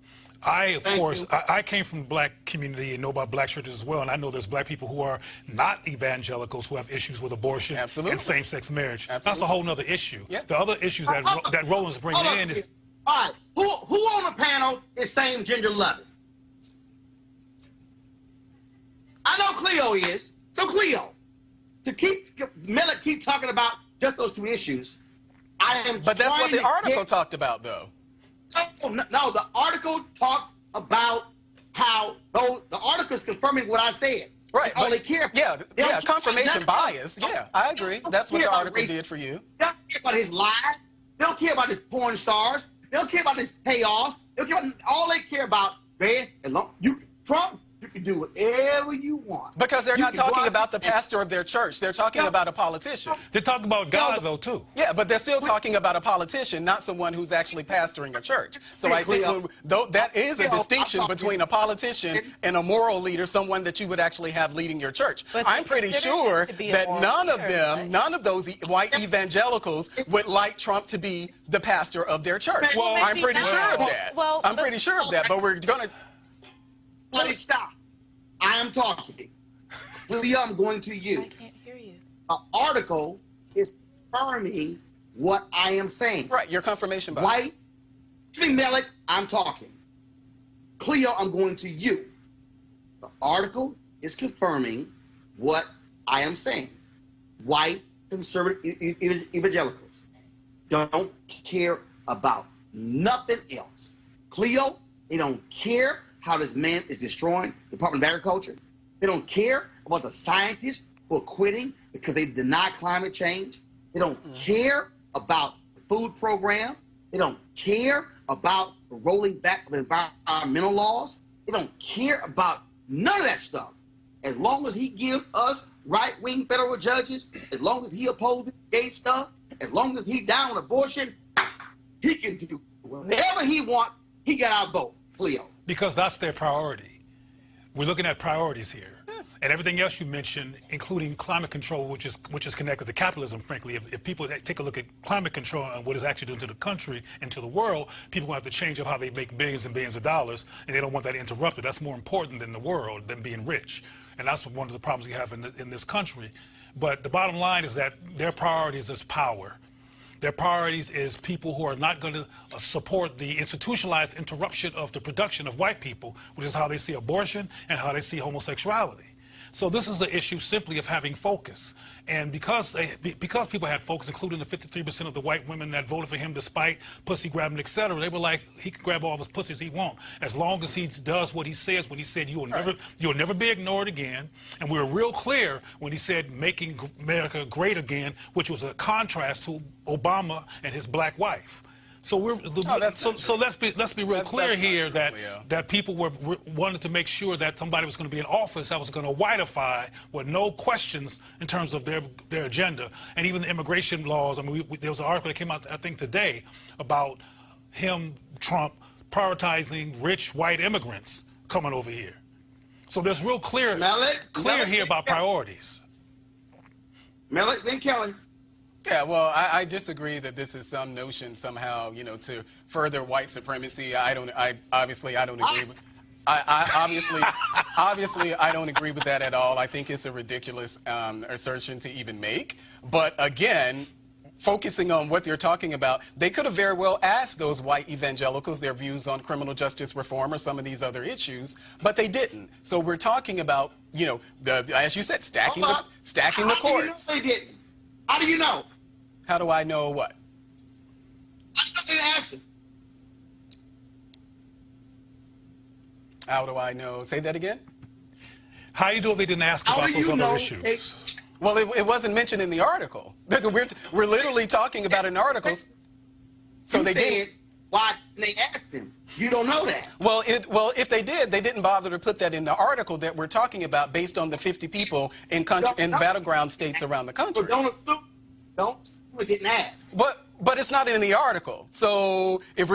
Speaker 4: I came from the black community and know about black churches as well, and I know there's black people who are not evangelicals who have issues with abortion and same-sex marriage. That's a whole other issue.
Speaker 5: Yep.
Speaker 4: The other issues that Roland's bringing in is...
Speaker 1: All right, who on the panel is same-gender loving? I know Cleo is. So Cleo, Malik keep talking about just those 2 issues.
Speaker 5: But that's what the article talked about, though.
Speaker 1: No, the article talked about how the article is confirming what I said.
Speaker 5: Right.
Speaker 1: All they care about.
Speaker 5: Yeah, confirmation bias. Yeah, I agree. That's what the article did for you.
Speaker 1: They don't care about his lies. They don't care about his porn stars. They don't care about his payoffs. They don't care about, all they care about, man, Trump, you can do whatever you want.
Speaker 5: Because they're not talking about the pastor of their church. They're talking about a politician.
Speaker 4: They're talking about God, though, too.
Speaker 5: Yeah, but they're still talking about a politician, not someone who's actually pastoring a church. So I think that is a distinction between a politician and a moral leader, someone that you would actually have leading your church.
Speaker 6: But
Speaker 5: I'm pretty sure that none of those white evangelicals would like Trump to be the pastor of their church.
Speaker 6: Well,
Speaker 5: I'm pretty sure of that. I'm pretty sure of that, but we're going to...
Speaker 1: Please stop. I am talking. Cleo, I'm going to you.
Speaker 6: I can't hear you.
Speaker 1: An article is confirming what I am saying.
Speaker 5: Right, your confirmation bias.
Speaker 1: White, Malik, I'm talking. Cleo, I'm going to you. The article is confirming what I am saying. White conservative evangelicals don't care about nothing else. Cleo, they don't care how this man is destroying the Department of Agriculture. They don't care about the scientists who are quitting because they deny climate change. They don't care about the food program. They don't care about the rolling back of environmental laws. They don't care about none of that stuff. As long as he gives us right-wing federal judges, as long as he opposes gay stuff, as long as he's down on abortion, he can do whatever he wants. He got our vote, Cleo.
Speaker 4: Because that's their priority. We're looking at priorities here. And everything else you mentioned, including climate control, which is connected to capitalism, frankly. If people take a look at climate control and what it's actually doing to the country and to the world, people will have to change up how they make billions and billions of dollars, and they don't want that interrupted. That's more important than the world, than being rich. And that's one of the problems we have in this country. But the bottom line is that their priorities is power. Their priorities is people who are not going to support the institutionalized interruption of the production of white people, which is how they see abortion and how they see homosexuality. So this is an issue simply of having focus. And because people had focus, including the 53% of the white women that voted for him despite pussy grabbing, et cetera, they were like, he can grab all the pussies he wants. As long as he does what he says when he said, you'll never be ignored again. And we were real clear when he said, making America great again, which was a contrast to Obama and his black wife. So let's be real clear here that people wanted to make sure that somebody was going to be in office that was going to whiteify with no questions in terms of their agenda, and even the immigration laws. I mean, there was an article that came out I think today about Trump prioritizing rich white immigrants coming over here. So there's real clear here about priorities.
Speaker 1: Malik, then Kelly.
Speaker 5: Yeah, well, I disagree that this is some notion somehow, you know, to further white supremacy. I obviously don't agree with. Obviously, I don't agree with that at all. I think it's a ridiculous assertion to even make. But again, focusing on what they're talking about, they could have very well asked those white evangelicals their views on criminal justice reform or some of these other issues, but they didn't. So we're talking about, you know, as you said, stacking the courts.
Speaker 1: How do you know they didn't? How do you know?
Speaker 5: How do I know what?
Speaker 1: How do you know they didn't ask them?
Speaker 5: How do I know? Say that again?
Speaker 4: How do you know they didn't ask about those other issues?
Speaker 5: Well, it wasn't mentioned in the article. We're literally talking about an article. So
Speaker 1: you
Speaker 5: they
Speaker 1: said,
Speaker 5: didn't.
Speaker 1: why didn't they ask them? You don't know that.
Speaker 5: Well, if they did, they didn't bother to put that in the article that we're talking about based on the 50 people in battleground states around the country.
Speaker 1: But don't assume we didn't ask.
Speaker 5: But it's not in the article. So if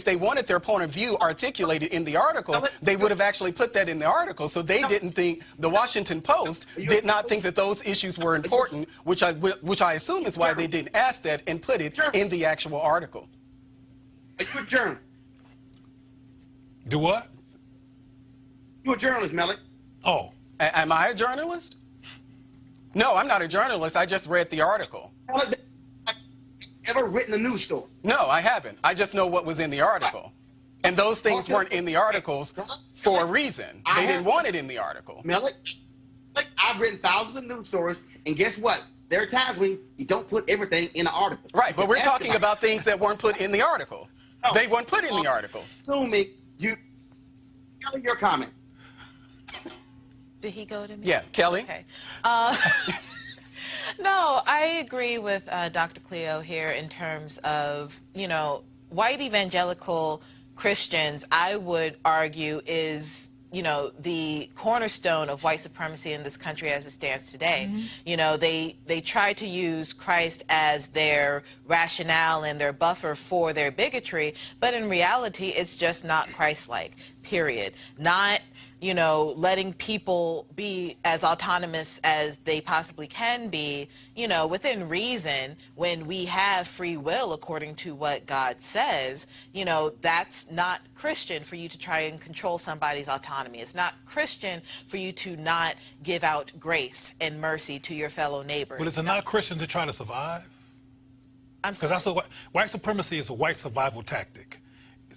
Speaker 5: they wanted their point of view articulated in the article, they would have actually put that in the article. So they didn't think, the Washington Post did not think that those issues were important, which I assume is why they didn't ask that and put it in the actual article.
Speaker 1: Are you a journalist?
Speaker 4: Do what?
Speaker 1: You a journalist, Melly?
Speaker 4: Oh.
Speaker 5: Am I a journalist? No, I'm not a journalist. I just read the article.
Speaker 1: Ever written a news story?
Speaker 5: No, I haven't. I just know what was in the article. And those things weren't in the articles for a reason. They didn't want it in the article.
Speaker 1: Melly, I've written thousands of news stories, and guess what? There are times when you don't put everything in an article.
Speaker 5: Right, but we're talking about things that weren't put in the article.
Speaker 1: No,
Speaker 5: they weren't put in the article.
Speaker 1: Assuming Kelly, your comment.
Speaker 6: Did he go to me?
Speaker 5: Yeah, Kelly.
Speaker 6: Okay. No, I agree with Dr. Cleo here in terms of, you know, white evangelical Christians, I would argue, is, you know, the cornerstone of white supremacy in this country as it stands today. Mm-hmm. You know, they try to use Christ as their rationale and their buffer for their bigotry, but in reality, it's just not Christ-like, period. Not, you know, letting people be as autonomous as they possibly can be, you know, within reason, when we have free will according to what God says. You know, that's not Christian for you to try and control somebody's autonomy. It's not Christian for you to not give out grace and mercy to your fellow neighbor.
Speaker 4: But is it not Christian to try to survive?
Speaker 6: I'm sorry.
Speaker 4: Because white supremacy is a white survival tactic.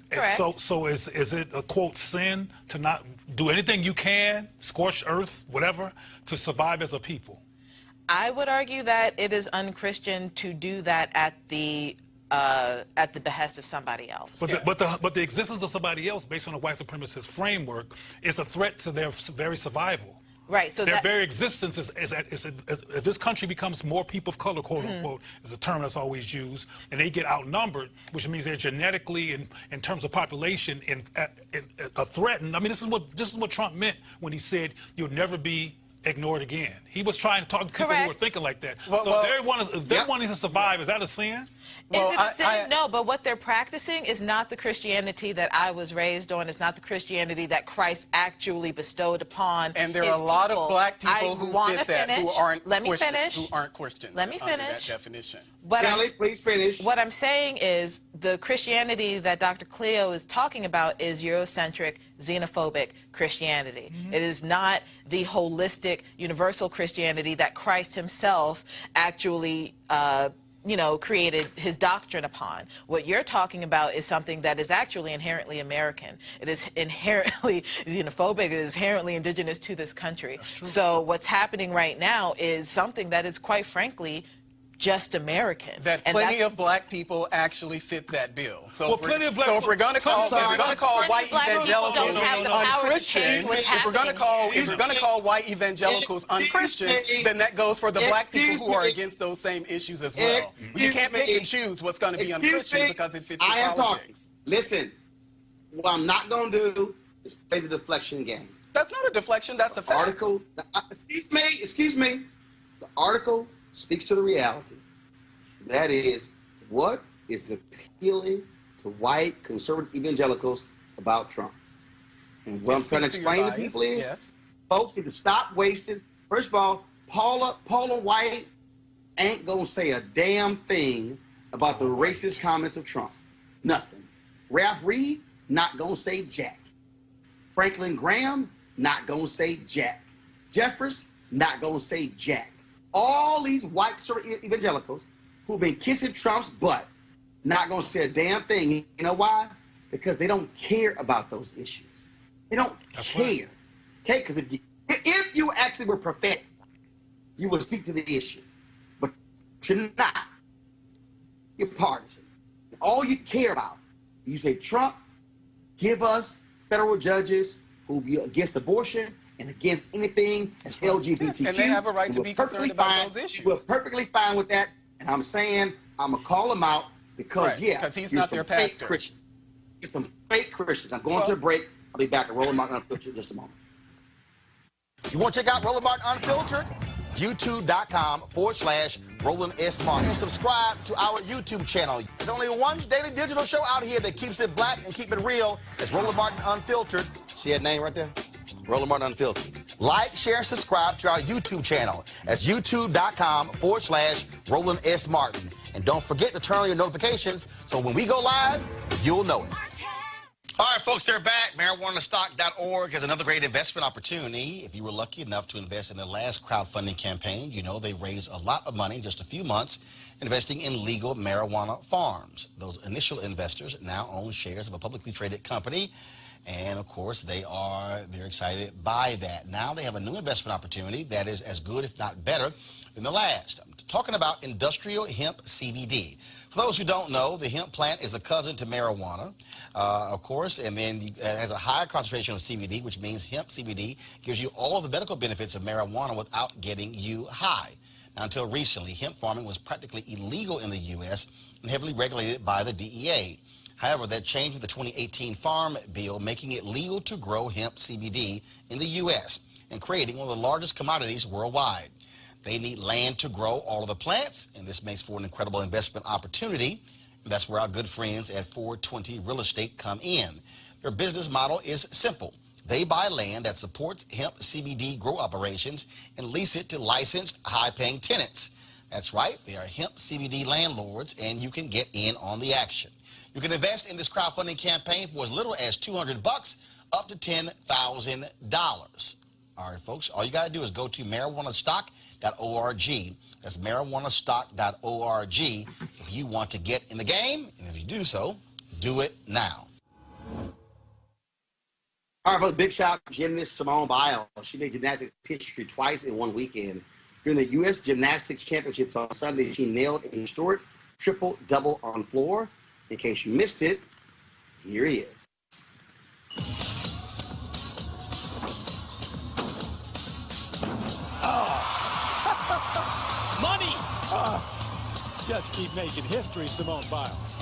Speaker 6: Correct.
Speaker 4: So is it a, quote, sin to not do anything you can, scorched earth, whatever, to survive as a people?
Speaker 6: I would argue that it is unchristian to do that at the behest of somebody else.
Speaker 4: But the existence of somebody else based on a white supremacist framework is a threat to their very survival.
Speaker 6: Right. So
Speaker 4: their very existence is if this country becomes more people of color, quote unquote, is a term that's always used, and they get outnumbered, which means they're genetically, in terms of population, threatened. I mean, this is what Trump meant when he said you'll never be ignored again. He was trying to talk to people who were thinking like that. If they're wanting to survive, is that a sin?
Speaker 6: Is it a sin? No, but what they're practicing is not the Christianity that I was raised on. It's not the Christianity that Christ actually bestowed upon.
Speaker 5: And there are a lot of black people who fit that, who aren't Christians.
Speaker 6: Let me finish.
Speaker 5: Under that definition.
Speaker 1: Kelly, please finish.
Speaker 6: What I'm saying is the Christianity that Dr. Cleo is talking about is Eurocentric, xenophobic Christianity. Mm-hmm. It is not the holistic, universal Christianity that Christ himself actually you know, created his doctrine upon. What you're talking about is something that is actually inherently American. It is inherently xenophobic. It is inherently indigenous to this country. So what's happening right now is something that is, quite frankly, just American.
Speaker 5: That plenty of black people actually fit that bill. So,
Speaker 4: well,
Speaker 5: if we're going to call white evangelicals unchristian, if we're going to call white evangelicals unchristian, then that goes for the black people who are against those same issues as well. You can't pick and choose what's going to be unchristian because it fits your politics.
Speaker 1: Listen, what I'm not going to do is play the deflection game.
Speaker 5: That's not a deflection. That's a fact.
Speaker 1: Article. Excuse me. The article speaks to the reality. That is, what is appealing to white conservative evangelicals about Trump? And what I'm trying to explain to people is, folks need to stop wasting. First of all, Paula White ain't gonna say a damn thing about the racist comments of Trump. Nothing. Ralph Reed, not gonna say jack. Franklin Graham, not gonna say jack. Jeffers, not gonna say jack. All these white sort of evangelicals who've been kissing Trump's butt, not gonna say a damn thing. You know why? Because they don't care about those issues. They don't care. Okay? Because if you actually were prophetic, you would speak to the issue. But you're not. You're partisan. All you care about, you say, Trump, give us federal judges who be against abortion and against anything that's LGBTQ.
Speaker 5: And they have a right to be concerned about those issues.
Speaker 1: We're perfectly fine with that. And I'm saying, I'm going to call him out because,
Speaker 5: because he's not their pastor.
Speaker 1: You're some fake Christians. I'm going to a break. I'll be back at Roland Martin Unfiltered in just a moment. You want to check out Roland Martin Unfiltered? YouTube.com/Roland S. Martin. Subscribe to our YouTube channel. There's only one daily digital show out here that keeps it black and keep it real. It's Roland Martin Unfiltered. See that name right there? Roland Martin Unfiltered. Like, share, and subscribe to our YouTube channel. That's YouTube.com/Roland S. Martin. And don't forget to turn on your notifications so when we go live, you'll know it. All right, folks, they're back. MarijuanaStock.org has another great investment opportunity. If you were lucky enough to invest in their last crowdfunding campaign, you know they raised a lot of money in just a few months investing in legal marijuana farms. Those initial investors now own shares of a publicly traded company. And, of course, they're excited by that. Now they have a new investment opportunity that is as good, if not better, than the last. I'm talking about industrial hemp CBD. For those who don't know, the hemp plant is a cousin to marijuana, of course, and then it has a higher concentration of CBD, which means hemp CBD gives you all of the medical benefits of marijuana without getting you high. Now, until recently, hemp farming was practically illegal in the U.S. and heavily regulated by the DEA. However, that changed with the 2018 Farm Bill, making it legal to grow hemp CBD in the U.S. and creating one of the largest commodities worldwide. They need land to grow all of the plants, and this makes for an incredible investment opportunity. And that's where our good friends at 420 Real Estate come in. Their business model is simple. They buy land that supports hemp CBD grow operations and lease it to licensed, high-paying tenants. That's right, they are hemp CBD landlords, and you can get in on the action. You can invest in this crowdfunding campaign for as little as $200 up to $10,000. All right, folks, all you got to do is go to marijuanastock.org. That's marijuanastock.org if you want to get in the game. And if you do so, do it now. All right, folks, big shout out to gymnast Simone Biles. She made gymnastics history twice in one weekend. During the U.S. Gymnastics Championships on Sunday, she nailed a historic triple-double on floor. In case you missed it, here he is.
Speaker 7: Money! Just keep making history, Simone Biles.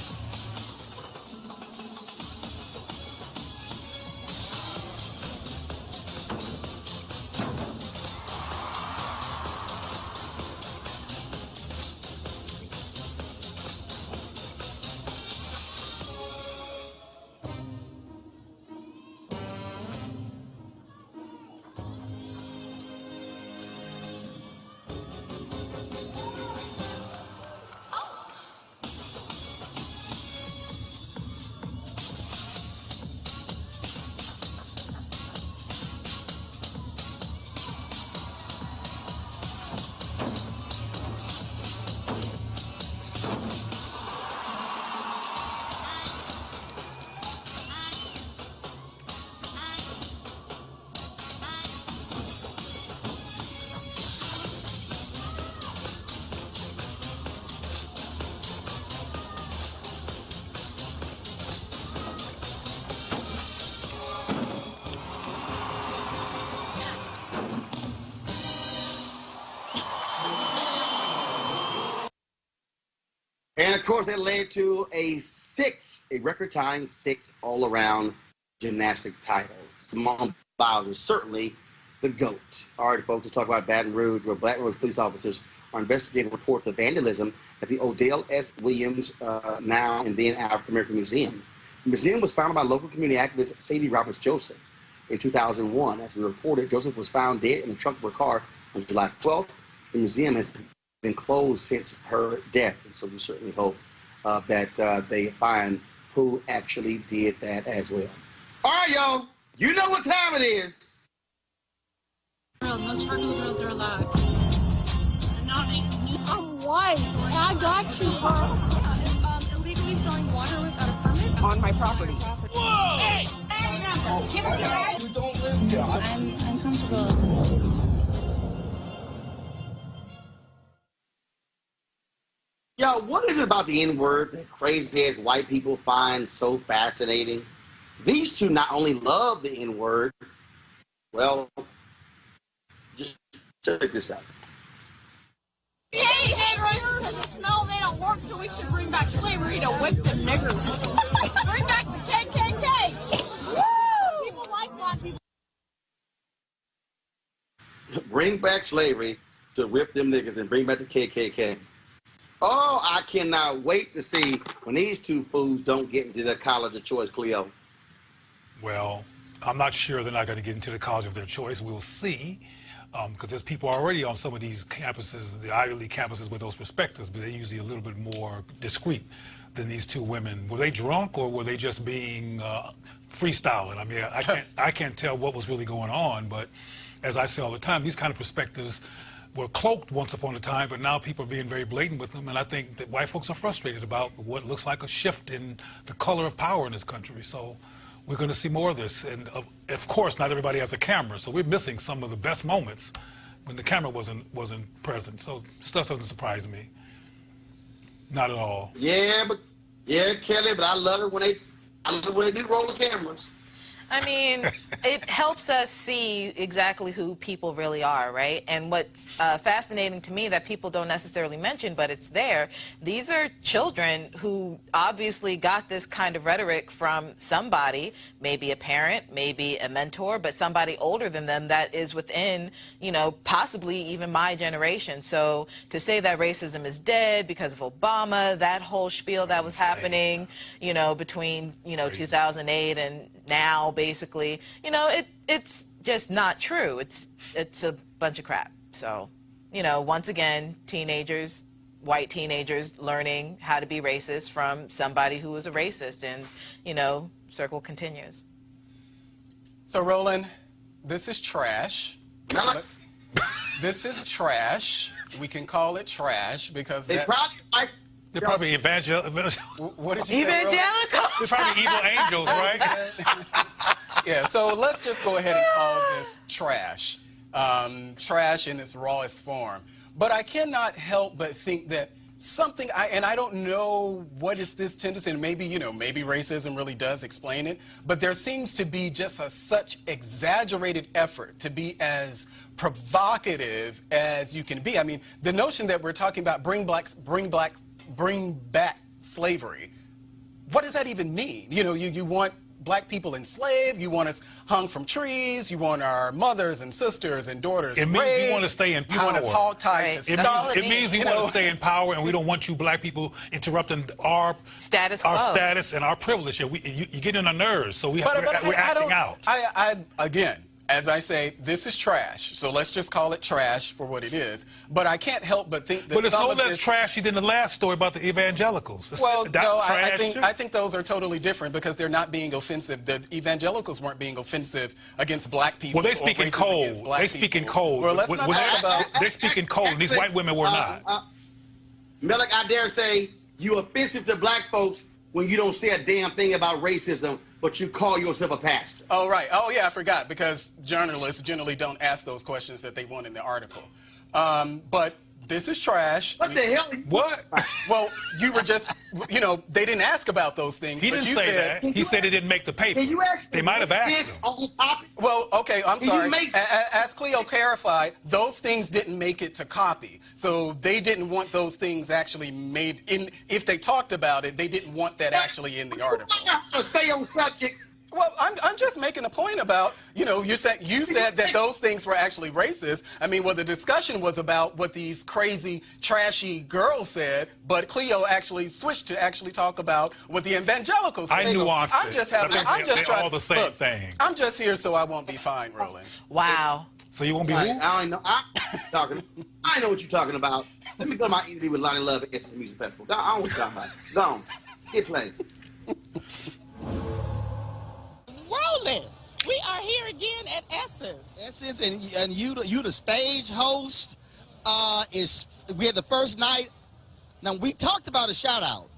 Speaker 1: And, of course, that led to a record-tying 6 all-around gymnastic title. Simone Biles is certainly the GOAT. All right, folks, let's talk about Baton Rouge, where Baton Rouge police officers are investigating reports of vandalism at the Odell S. Williams now and then African-American Museum. The museum was founded by local community activist Sadie Roberts Joseph in 2001. As we reported, Joseph was found dead in the trunk of her car on July 12th. The museum has been closed since her death. And so we certainly hope that they find who actually did that as well. All right, y'all. You know what time it is.
Speaker 8: No charcoal grills are allowed. I'm white. I got you, Carl. Illegally selling water without a permit
Speaker 9: on my property.
Speaker 8: Whoa! Hey! Give us your right.
Speaker 7: You don't live here.
Speaker 8: I'm uncomfortable.
Speaker 1: Yo, what is it about the N-word that crazy-ass white people find so fascinating? These two not only love the N-word, well, just check this out.
Speaker 8: We hate niggers because the smell they don't work, so we should bring back slavery to whip them niggers. Bring back the KKK. Woo! People like black people.
Speaker 1: Bring back slavery to whip them niggas and bring back the KKK. Oh, I cannot wait to see when these two fools don't get into their college of choice, Cleo.
Speaker 4: Well, I'm not sure they're not going to get into the college of their choice. We'll see, because there's people already on some of these campuses, the Ivy League campuses, with those perspectives, but they're usually a little bit more discreet than these two women. Were they drunk or were they just being freestyling? I mean, I can't tell what was really going on, but as I say all the time, these kind of perspectives were cloaked once upon a time, but now people are being very blatant with them, and I think that white folks are frustrated about what looks like a shift in the color of power in this country. So we're going to see more of this, and of course, not everybody has a camera, so we're missing some of the best moments when the camera wasn't present. So stuff doesn't surprise me, not at all.
Speaker 1: Yeah, Kelly, but I love it when they do roll the cameras.
Speaker 6: I mean, it helps us see exactly who people really are, right? And what's fascinating to me that people don't necessarily mention, but it's there, these are children who obviously got this kind of rhetoric from somebody, maybe a parent, maybe a mentor, but somebody older than them that is within, you know, possibly even my generation. So to say that racism is dead because of Obama, that whole spiel that was happening, you know, between, you know, 2008 and now, basically, you know, it's just not true. It's a bunch of crap. So, you know, once again, teenagers, white teenagers learning how to be racist from somebody who was a racist, and, you know, circle continues.
Speaker 5: So, Roland, this is trash. This is trash. We can call it trash because
Speaker 1: They're
Speaker 4: probably
Speaker 5: What did you say,
Speaker 6: Evangelicals.
Speaker 4: They're probably evil angels, right?
Speaker 5: Yeah, so let's just go ahead and call this trash. Trash in its rawest form. But I cannot help but think that something, and I don't know what is this tendency, and maybe, you know, maybe racism really does explain it, but there seems to be just such exaggerated effort to be as provocative as you can be. I mean, the notion that we're talking about bring back slavery. What does that even mean? You know, you want black people enslaved, you want us hung from trees, you want our mothers and sisters and daughters
Speaker 4: It means
Speaker 5: raped,
Speaker 4: you want to stay in power.
Speaker 5: You want us hog-tied to
Speaker 6: Right.
Speaker 4: It means we want to stay in power, and we don't want you black people interrupting our
Speaker 6: Status quo.
Speaker 4: our status and our privilege. You get on our nerves, so we're acting out.
Speaker 5: Again, as I say, this is trash. So let's just call it trash for what it is. But I can't help but think that
Speaker 4: But it's
Speaker 5: some
Speaker 4: no
Speaker 5: of
Speaker 4: less
Speaker 5: this,
Speaker 4: trashy than the last story about the evangelicals.
Speaker 5: Well,
Speaker 4: That's
Speaker 5: no,
Speaker 4: trash
Speaker 5: I think those are totally different because they're not being offensive. The evangelicals weren't being offensive against black people.
Speaker 4: Well, they speak in code. They speak in code.
Speaker 5: Well, let's not talk about.
Speaker 4: They speak in code, and these white women were not.
Speaker 1: Melik, I dare say you offensive to black folks when you don't say a damn thing about racism, but you call yourself a pastor.
Speaker 5: Oh, right. Oh, yeah, I forgot, because journalists generally don't ask those questions that they want in the article. But this is trash.
Speaker 1: What the hell?
Speaker 4: What?
Speaker 5: Well, you were just, you know, they didn't ask about those things.
Speaker 4: He
Speaker 5: but
Speaker 4: didn't
Speaker 5: you
Speaker 4: say
Speaker 5: said,
Speaker 4: that. He said it didn't make the paper.
Speaker 1: Can you ask
Speaker 4: They might have asked him.
Speaker 1: on topic?
Speaker 5: Well, okay, I'm
Speaker 1: Can you
Speaker 5: sorry.
Speaker 1: make-
Speaker 5: As Cleo clarified, those things didn't make it to copy. So they didn't want those things actually made in. If they talked about it, they didn't want that actually in the article.
Speaker 1: So stay on subject.
Speaker 5: Well, I'm just making a point about, you know, you said that those things were actually racist. I mean, well, the discussion was about what these crazy, trashy girls said, but Cleo actually switched to actually talk about what the evangelicals said.
Speaker 4: I nuanced
Speaker 5: I'm
Speaker 4: it.
Speaker 5: just
Speaker 4: I
Speaker 5: having,
Speaker 4: think
Speaker 5: I'm just
Speaker 4: they're
Speaker 5: trying
Speaker 4: all the same
Speaker 5: look,
Speaker 4: thing.
Speaker 5: I'm just here so I won't be fined, Roland.
Speaker 6: Wow.
Speaker 4: So you won't be
Speaker 1: Right,
Speaker 4: who?
Speaker 1: I know what you're talking about. Let me go to my interview with Lonnie Love at Essence Music Festival. I don't know what you're talking about. Go on. Get played.
Speaker 9: Roland, we are here again at Essence.
Speaker 10: Essence, and you the stage host. We had the first night. Now we talked about a shout out.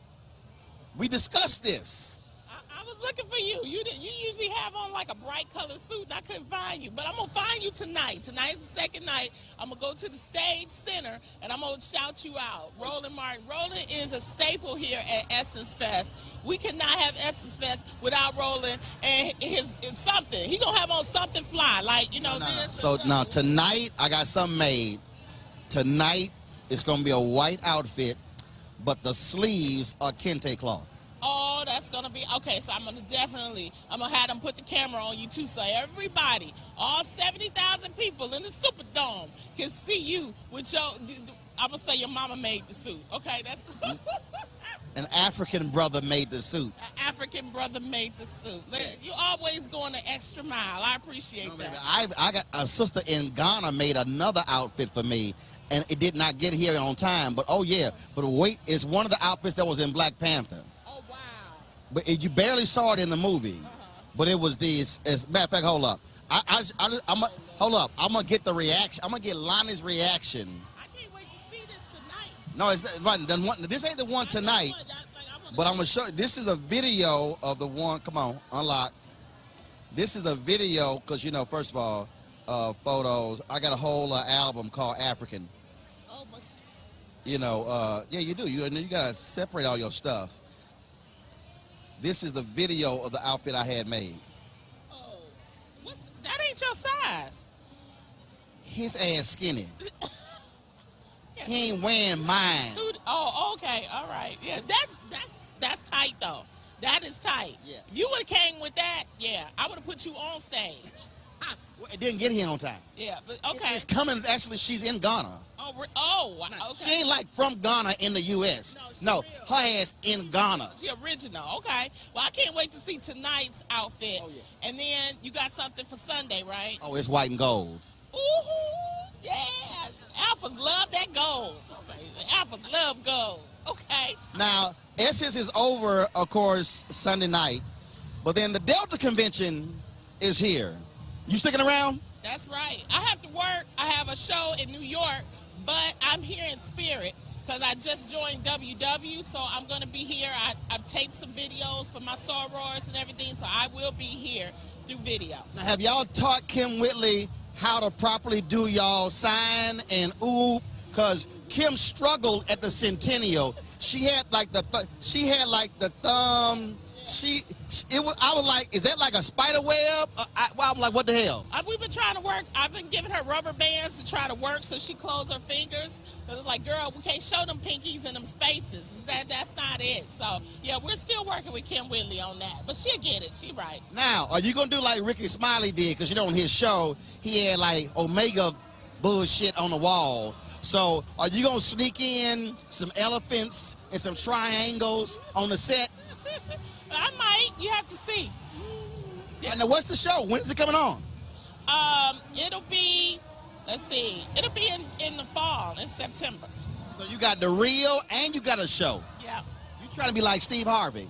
Speaker 10: We discussed this.
Speaker 9: I was looking for you. You usually have on like a bright colored suit, and I couldn't find you. But I'm gonna find you tonight. Tonight's the second night. I'm gonna go to the stage center, and I'm gonna shout you out. Roland Martin. Roland is a staple here at Essence Fest. We cannot have Essence Fest without Roland and his something. He gonna have on something fly, like this.
Speaker 10: So now tonight I got something made. Tonight it's gonna be a white outfit, but the sleeves are kente cloth.
Speaker 9: Oh, that's gonna be okay. So I'm gonna have them put the camera on you too, so everybody, all 70,000 people in the Superdome can see you with your. I'm gonna say your mama made the suit. Okay, that's.
Speaker 10: An African brother made the suit.
Speaker 9: An African brother made the suit. You always going the extra mile. I appreciate that.
Speaker 10: I got a sister in Ghana made another outfit for me, and it did not get here on time. But wait, it's one of the outfits that was in Black Panther.
Speaker 9: Oh wow!
Speaker 10: But you barely saw it in the movie. But it was this. As a matter of fact, hold up. Hold up. I'm gonna get the reaction. I'm gonna get Lonnie's reaction.
Speaker 9: I can't wait to see this tonight.
Speaker 10: No, it's right. This ain't the one tonight. But I'm gonna show you. This is a video of the one. Come on, unlock. This is a video because first of all, photos. I got a whole album called African.
Speaker 9: Oh, but
Speaker 10: yeah, you do. You gotta separate all your stuff. This is the video of the outfit I had made.
Speaker 9: oh, that ain't your size.
Speaker 10: His ass skinny. He ain't wearing mine.
Speaker 9: Oh, okay, all right. Yeah, that's tight though. That is tight.
Speaker 10: Yeah.
Speaker 9: If you would have came with that, yeah, I would have put you on stage.
Speaker 10: Well, it didn't get here on time.
Speaker 9: Yeah, but okay.
Speaker 10: It's coming. Actually, she's in Ghana.
Speaker 9: Oh, wow, okay.
Speaker 10: She ain't like from Ghana in the U.S. No, her ass in Ghana.
Speaker 9: She original. Okay. Well, I can't wait to see tonight's outfit.
Speaker 10: Oh, yeah.
Speaker 9: And then you got something for Sunday, right?
Speaker 10: Oh, it's white and gold.
Speaker 9: Ooh, yeah. Alphas love that gold. Okay. Alphas love gold. Okay.
Speaker 10: Now, Essence is over, of course, Sunday night. But then the Delta Convention is here. You sticking around?
Speaker 9: That's right. I have to work. I have a show in New York, but I'm here in spirit because I just joined WW, so I'm going to be here. I've taped some videos for my sorors and everything, so I will be here through video.
Speaker 10: Now, have y'all taught Kim Whitley how to properly do y'all sign and oop? Because Kim struggled at the Centennial. She had like the thumb. I was like, is that like a spider web? I'm like, what the hell?
Speaker 9: We've been trying to work. I've been giving her rubber bands to try to work so she closed her fingers. It's like, girl, we can't show them pinkies in them spaces. That's not it. So, yeah, we're still working with Kim Whitley on that. But she'll get it. She right.
Speaker 10: Now, are you going to do like Ricky Smiley did? Because, on his show, he had like Omega bullshit on the wall. So, are you going to sneak in some elephants and some triangles on the set?
Speaker 9: I might. You have to see.
Speaker 10: Yeah. Now, what's the show? When is it coming on?
Speaker 9: It'll be, let's see, it'll be in the fall, in September.
Speaker 10: So you got the reel and you got a show.
Speaker 9: Yeah.
Speaker 10: You trying to be like Steve Harvey.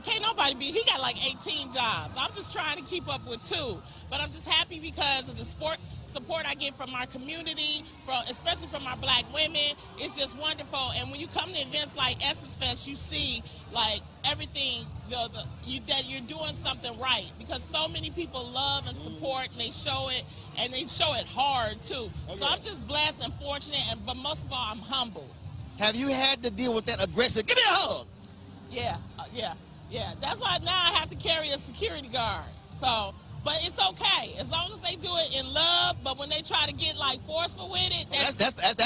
Speaker 9: Can't nobody be, he got like 18 jobs. I'm just trying to keep up with 2. But I'm just happy because of the support I get from our community, especially from our black women. It's just wonderful. And when you come to events like Essence Fest, you see like everything, that you're doing something right. Because so many people love and support and they show it hard too. Okay. So I'm just blessed and fortunate, but most of all, I'm humbled.
Speaker 10: Have you had to deal with that aggressive, give me a hug?
Speaker 9: Yeah. That's why now I have to carry a security guard. So, but it's okay as long as they do it in love. But when they try to get like forceful with it,
Speaker 10: that's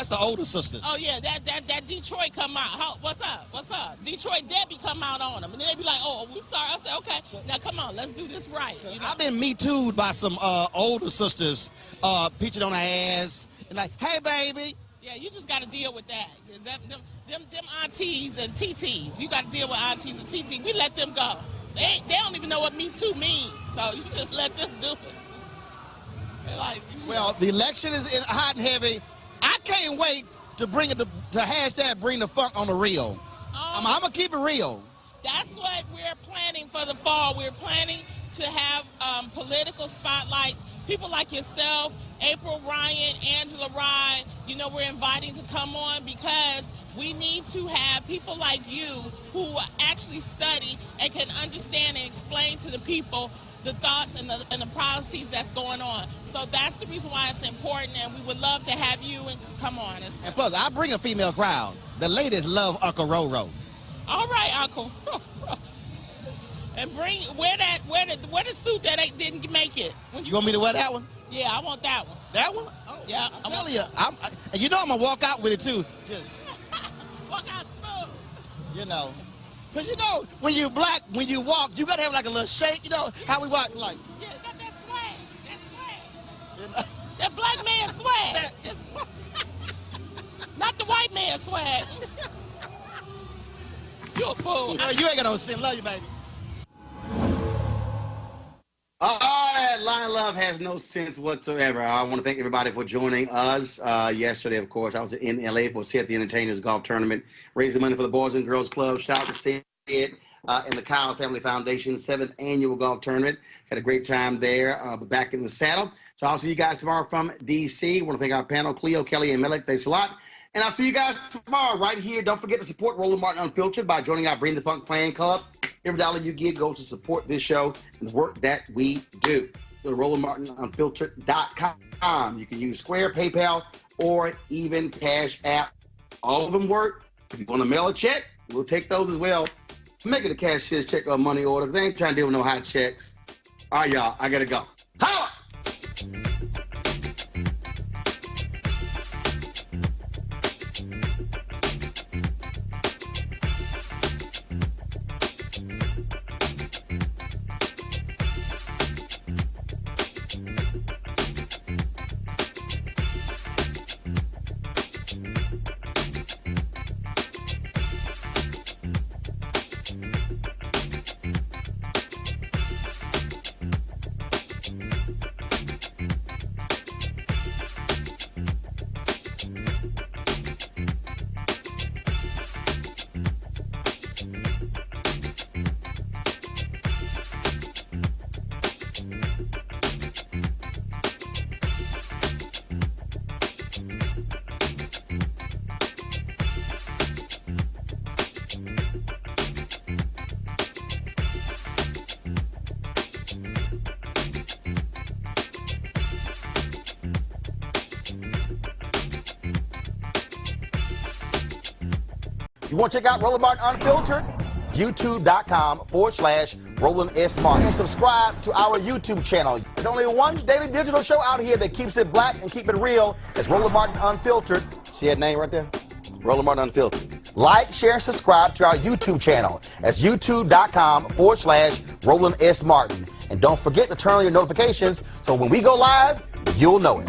Speaker 10: the older sisters.
Speaker 9: Oh yeah, that Detroit come out. What's up? Detroit Debbie come out on them, and then they be like, oh, we sorry. I say, okay, now come on, let's do this right.
Speaker 10: I've been Me Too'd by some older sisters, peaching on her ass and like, hey baby.
Speaker 9: Yeah, you just got to deal with that. Them aunties and TTs, you got to deal with aunties and TTs. We let them go. They don't even know what Me Too means, so you just let them do it. Like,
Speaker 10: Well, the election is hot and heavy. I can't wait to bring it to hashtag bring the funk on the real. I'm gonna keep it real.
Speaker 9: That's what we're planning for the fall. We're planning to have political spotlights. People like yourself, April Ryan, Angela Rye, you know, we're inviting to come on because we need to have people like you who actually study and can understand and explain to the people the thoughts and the policies that's going on. So that's the reason why it's important, and we would love to have you and come on.
Speaker 10: And plus, I bring a female crowd. The ladies love Uncle Roro.
Speaker 9: All right, Uncle. And wear the suit that didn't make it.
Speaker 10: You want me to wear that one?
Speaker 9: Yeah, I want that one.
Speaker 10: That one? Oh,
Speaker 9: yeah.
Speaker 10: I'm telling you, you know I'm gonna walk out with it too. Just
Speaker 9: walk out smooth.
Speaker 10: You know, because you know when you black, when you walk, you gotta have like a little shake. You know how we walk, like.
Speaker 9: Yeah, got that swag. That swag. You know? That black man swag. Not the white man swag. You a fool.
Speaker 10: No, you ain't got no sin. Love you, baby.
Speaker 1: That line love has no sense whatsoever. I want to thank everybody for joining us. Yesterday, of course, I was in LA for Seth the Entertainers Golf Tournament, raising money for the Boys and Girls Club. Shout out to Sid and the Kyle Family Foundation 7th Annual Golf Tournament. Had a great time there, back in the saddle. So I'll see you guys tomorrow from D.C. I want to thank our panel, Cleo, Kelly, and Melek. Thanks a lot. And I'll see you guys tomorrow right here. Don't forget to support Roland Martin Unfiltered by joining our Bring the Funk Fan Club. Every dollar you give goes to support this show and the work that we do. Go to RolandMartinUnfiltered.com. You can use Square, PayPal, or even Cash App. All of them work. If you want to mail a check, we'll take those as well. Make it a cashier's check or money order because they ain't trying to deal with no hot checks. All right, y'all. I got to go. Holla! You want to check out Roland Martin Unfiltered? YouTube.com/Roland S. Martin. And subscribe to our YouTube channel. There's only one daily digital show out here that keeps it black and keep it real. It's Roland Martin Unfiltered. See that name right there? Roland Martin Unfiltered. Like, share, and subscribe to our YouTube channel. That's YouTube.com/Roland S. Martin. And don't forget to turn on your notifications so when we go live, you'll know it.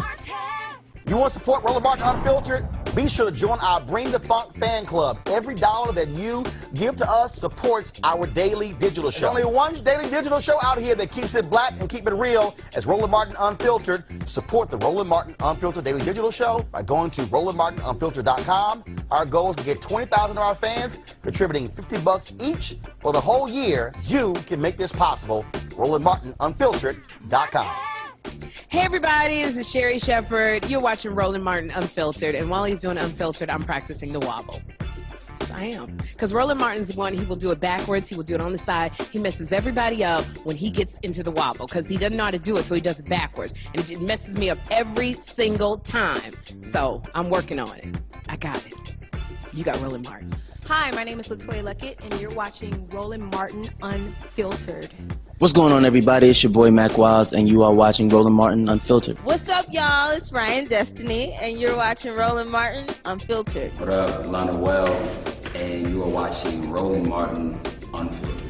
Speaker 1: You want to support Roland Martin Unfiltered? Be sure to join our Bring the Funk fan club. Every dollar that you give to us supports our daily digital show. There's only one daily digital show out here that keeps it black and keep it real. It's Roland Martin Unfiltered. Support the Roland Martin Unfiltered daily digital show by going to RolandMartinUnfiltered.com. Our goal is to get 20,000 of our fans contributing $50 each for the whole year. You can make this possible. RolandMartinUnfiltered.com.
Speaker 11: Hey everybody, this is Sherry Shepherd. You're watching Roland Martin Unfiltered, and while he's doing Unfiltered, I'm practicing the wobble. Yes, I am. Because Roland Martin's the one, he will do it backwards, he will do it on the side. He messes everybody up when he gets into the wobble, because he doesn't know how to do it, so he does it backwards. And it messes me up every single time. So, I'm working on it. I got it. You got Roland Martin.
Speaker 12: Hi, my name is LaToya Luckett, and you're watching Roland Martin Unfiltered.
Speaker 13: What's going on, everybody? It's your boy Mac Wiles, and you are watching Roland Martin Unfiltered.
Speaker 14: What's up, y'all? It's Ryan Destiny, and you're watching Roland Martin Unfiltered.
Speaker 15: What up, Lana Well, and you are watching Roland Martin Unfiltered.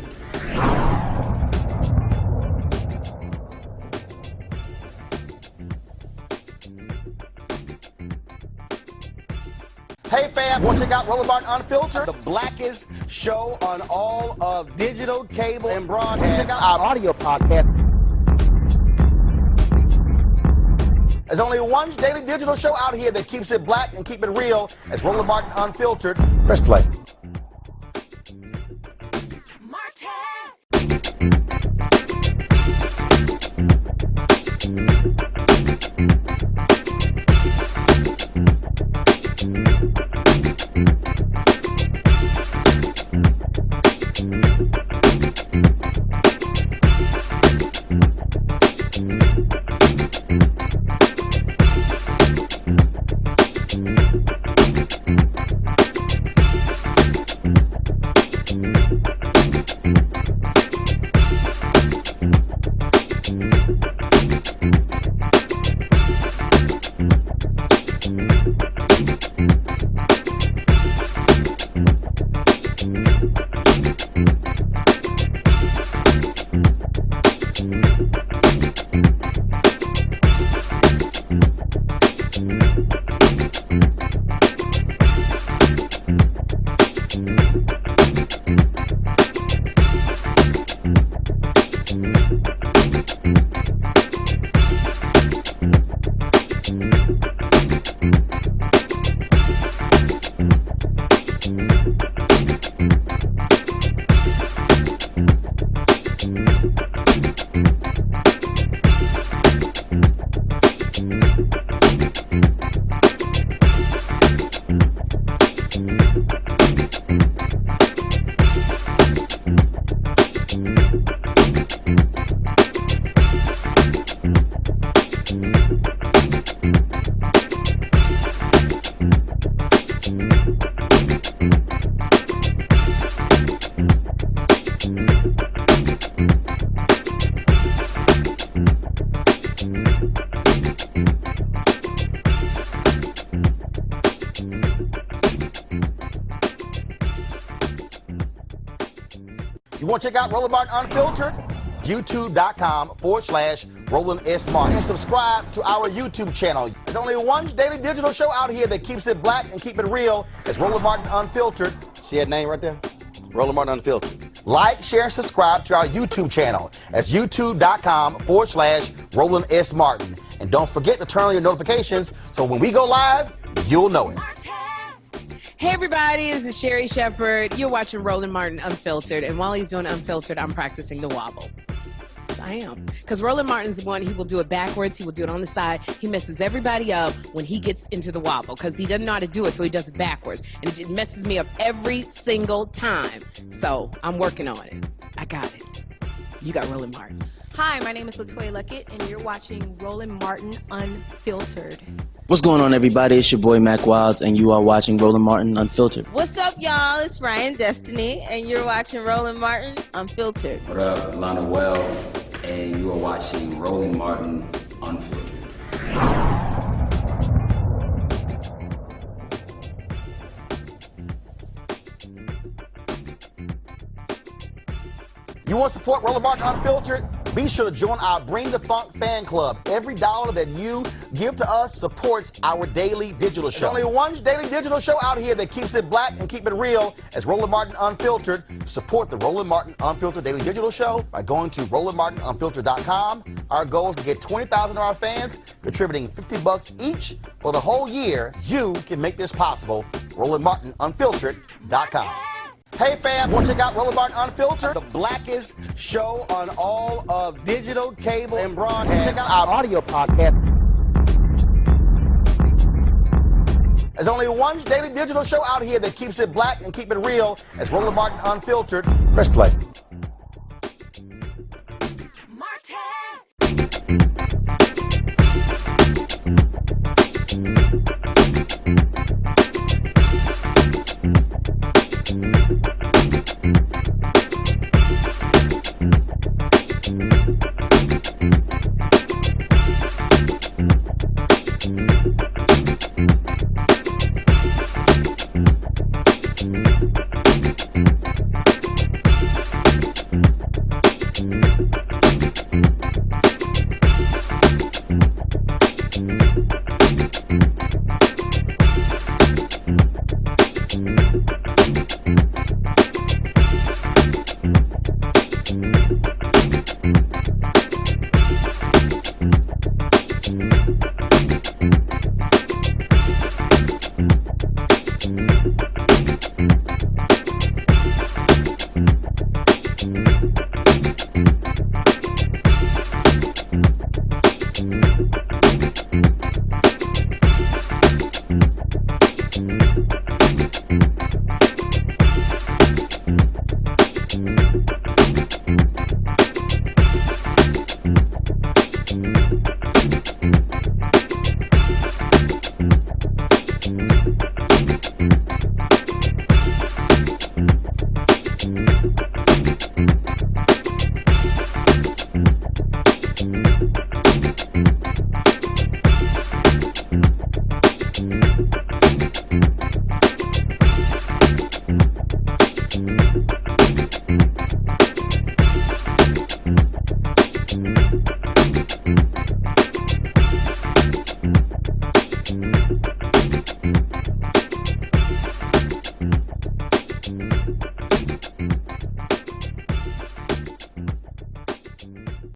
Speaker 1: Hey fam, want to check out Roland Martin Unfiltered? The blackest show on all of digital, cable, and broadcast. Check out our audio podcast. There's only one daily digital show out here that keeps it black and keep it real. It's Roland Martin Unfiltered. Press play. You want to check out Roland Martin Unfiltered? YouTube.com/Roland S. Martin. And subscribe to our YouTube channel. There's only one daily digital show out here that keeps it black and keep it real. It's Roland Martin Unfiltered. See that name right there? Roland Martin Unfiltered. Like, share, and subscribe to our YouTube channel. That's YouTube.com/Roland S. Martin. And don't forget to turn on your notifications so when we go live, you'll know it.
Speaker 11: Hey everybody, this is Sherry Shepherd. You're watching Roland Martin Unfiltered, and while he's doing Unfiltered, I'm practicing the wobble. Yes, I am. Because Roland Martin's the one, he will do it backwards, he will do it on the side. He messes everybody up when he gets into the wobble, because he doesn't know how to do it, so he does it backwards. And it messes me up every single time. So, I'm working on it. I got it. You got Roland Martin.
Speaker 12: Hi, my name is Latoya Luckett, and you're watching Roland Martin Unfiltered.
Speaker 13: What's going on, everybody? It's your boy Mac Wiles, and you are watching Roland Martin Unfiltered.
Speaker 14: What's up, y'all? It's Ryan Destiny, and you're watching Roland Martin Unfiltered.
Speaker 15: What up, Lana Well, and you are watching Roland Martin Unfiltered.
Speaker 1: You want to support Roland Martin Unfiltered? Be sure to join our Bring the Funk fan club. Every dollar that you give to us supports our daily digital show. There's only one daily digital show out here that keeps it black and keep it real. As Roland Martin Unfiltered. Support the Roland Martin Unfiltered daily digital show by going to RolandMartinUnfiltered.com. Our goal is to get 20,000 of our fans contributing $50 each for the whole year. You can make this possible. RolandMartinUnfiltered.com. Hey fam, want to check out Roland Martin Unfiltered? The blackest show on all of digital, cable, and broadcast. Check out our audio podcast. There's only one daily digital show out here that keeps it black and keep it real. It's Roland Martin Unfiltered. Press play.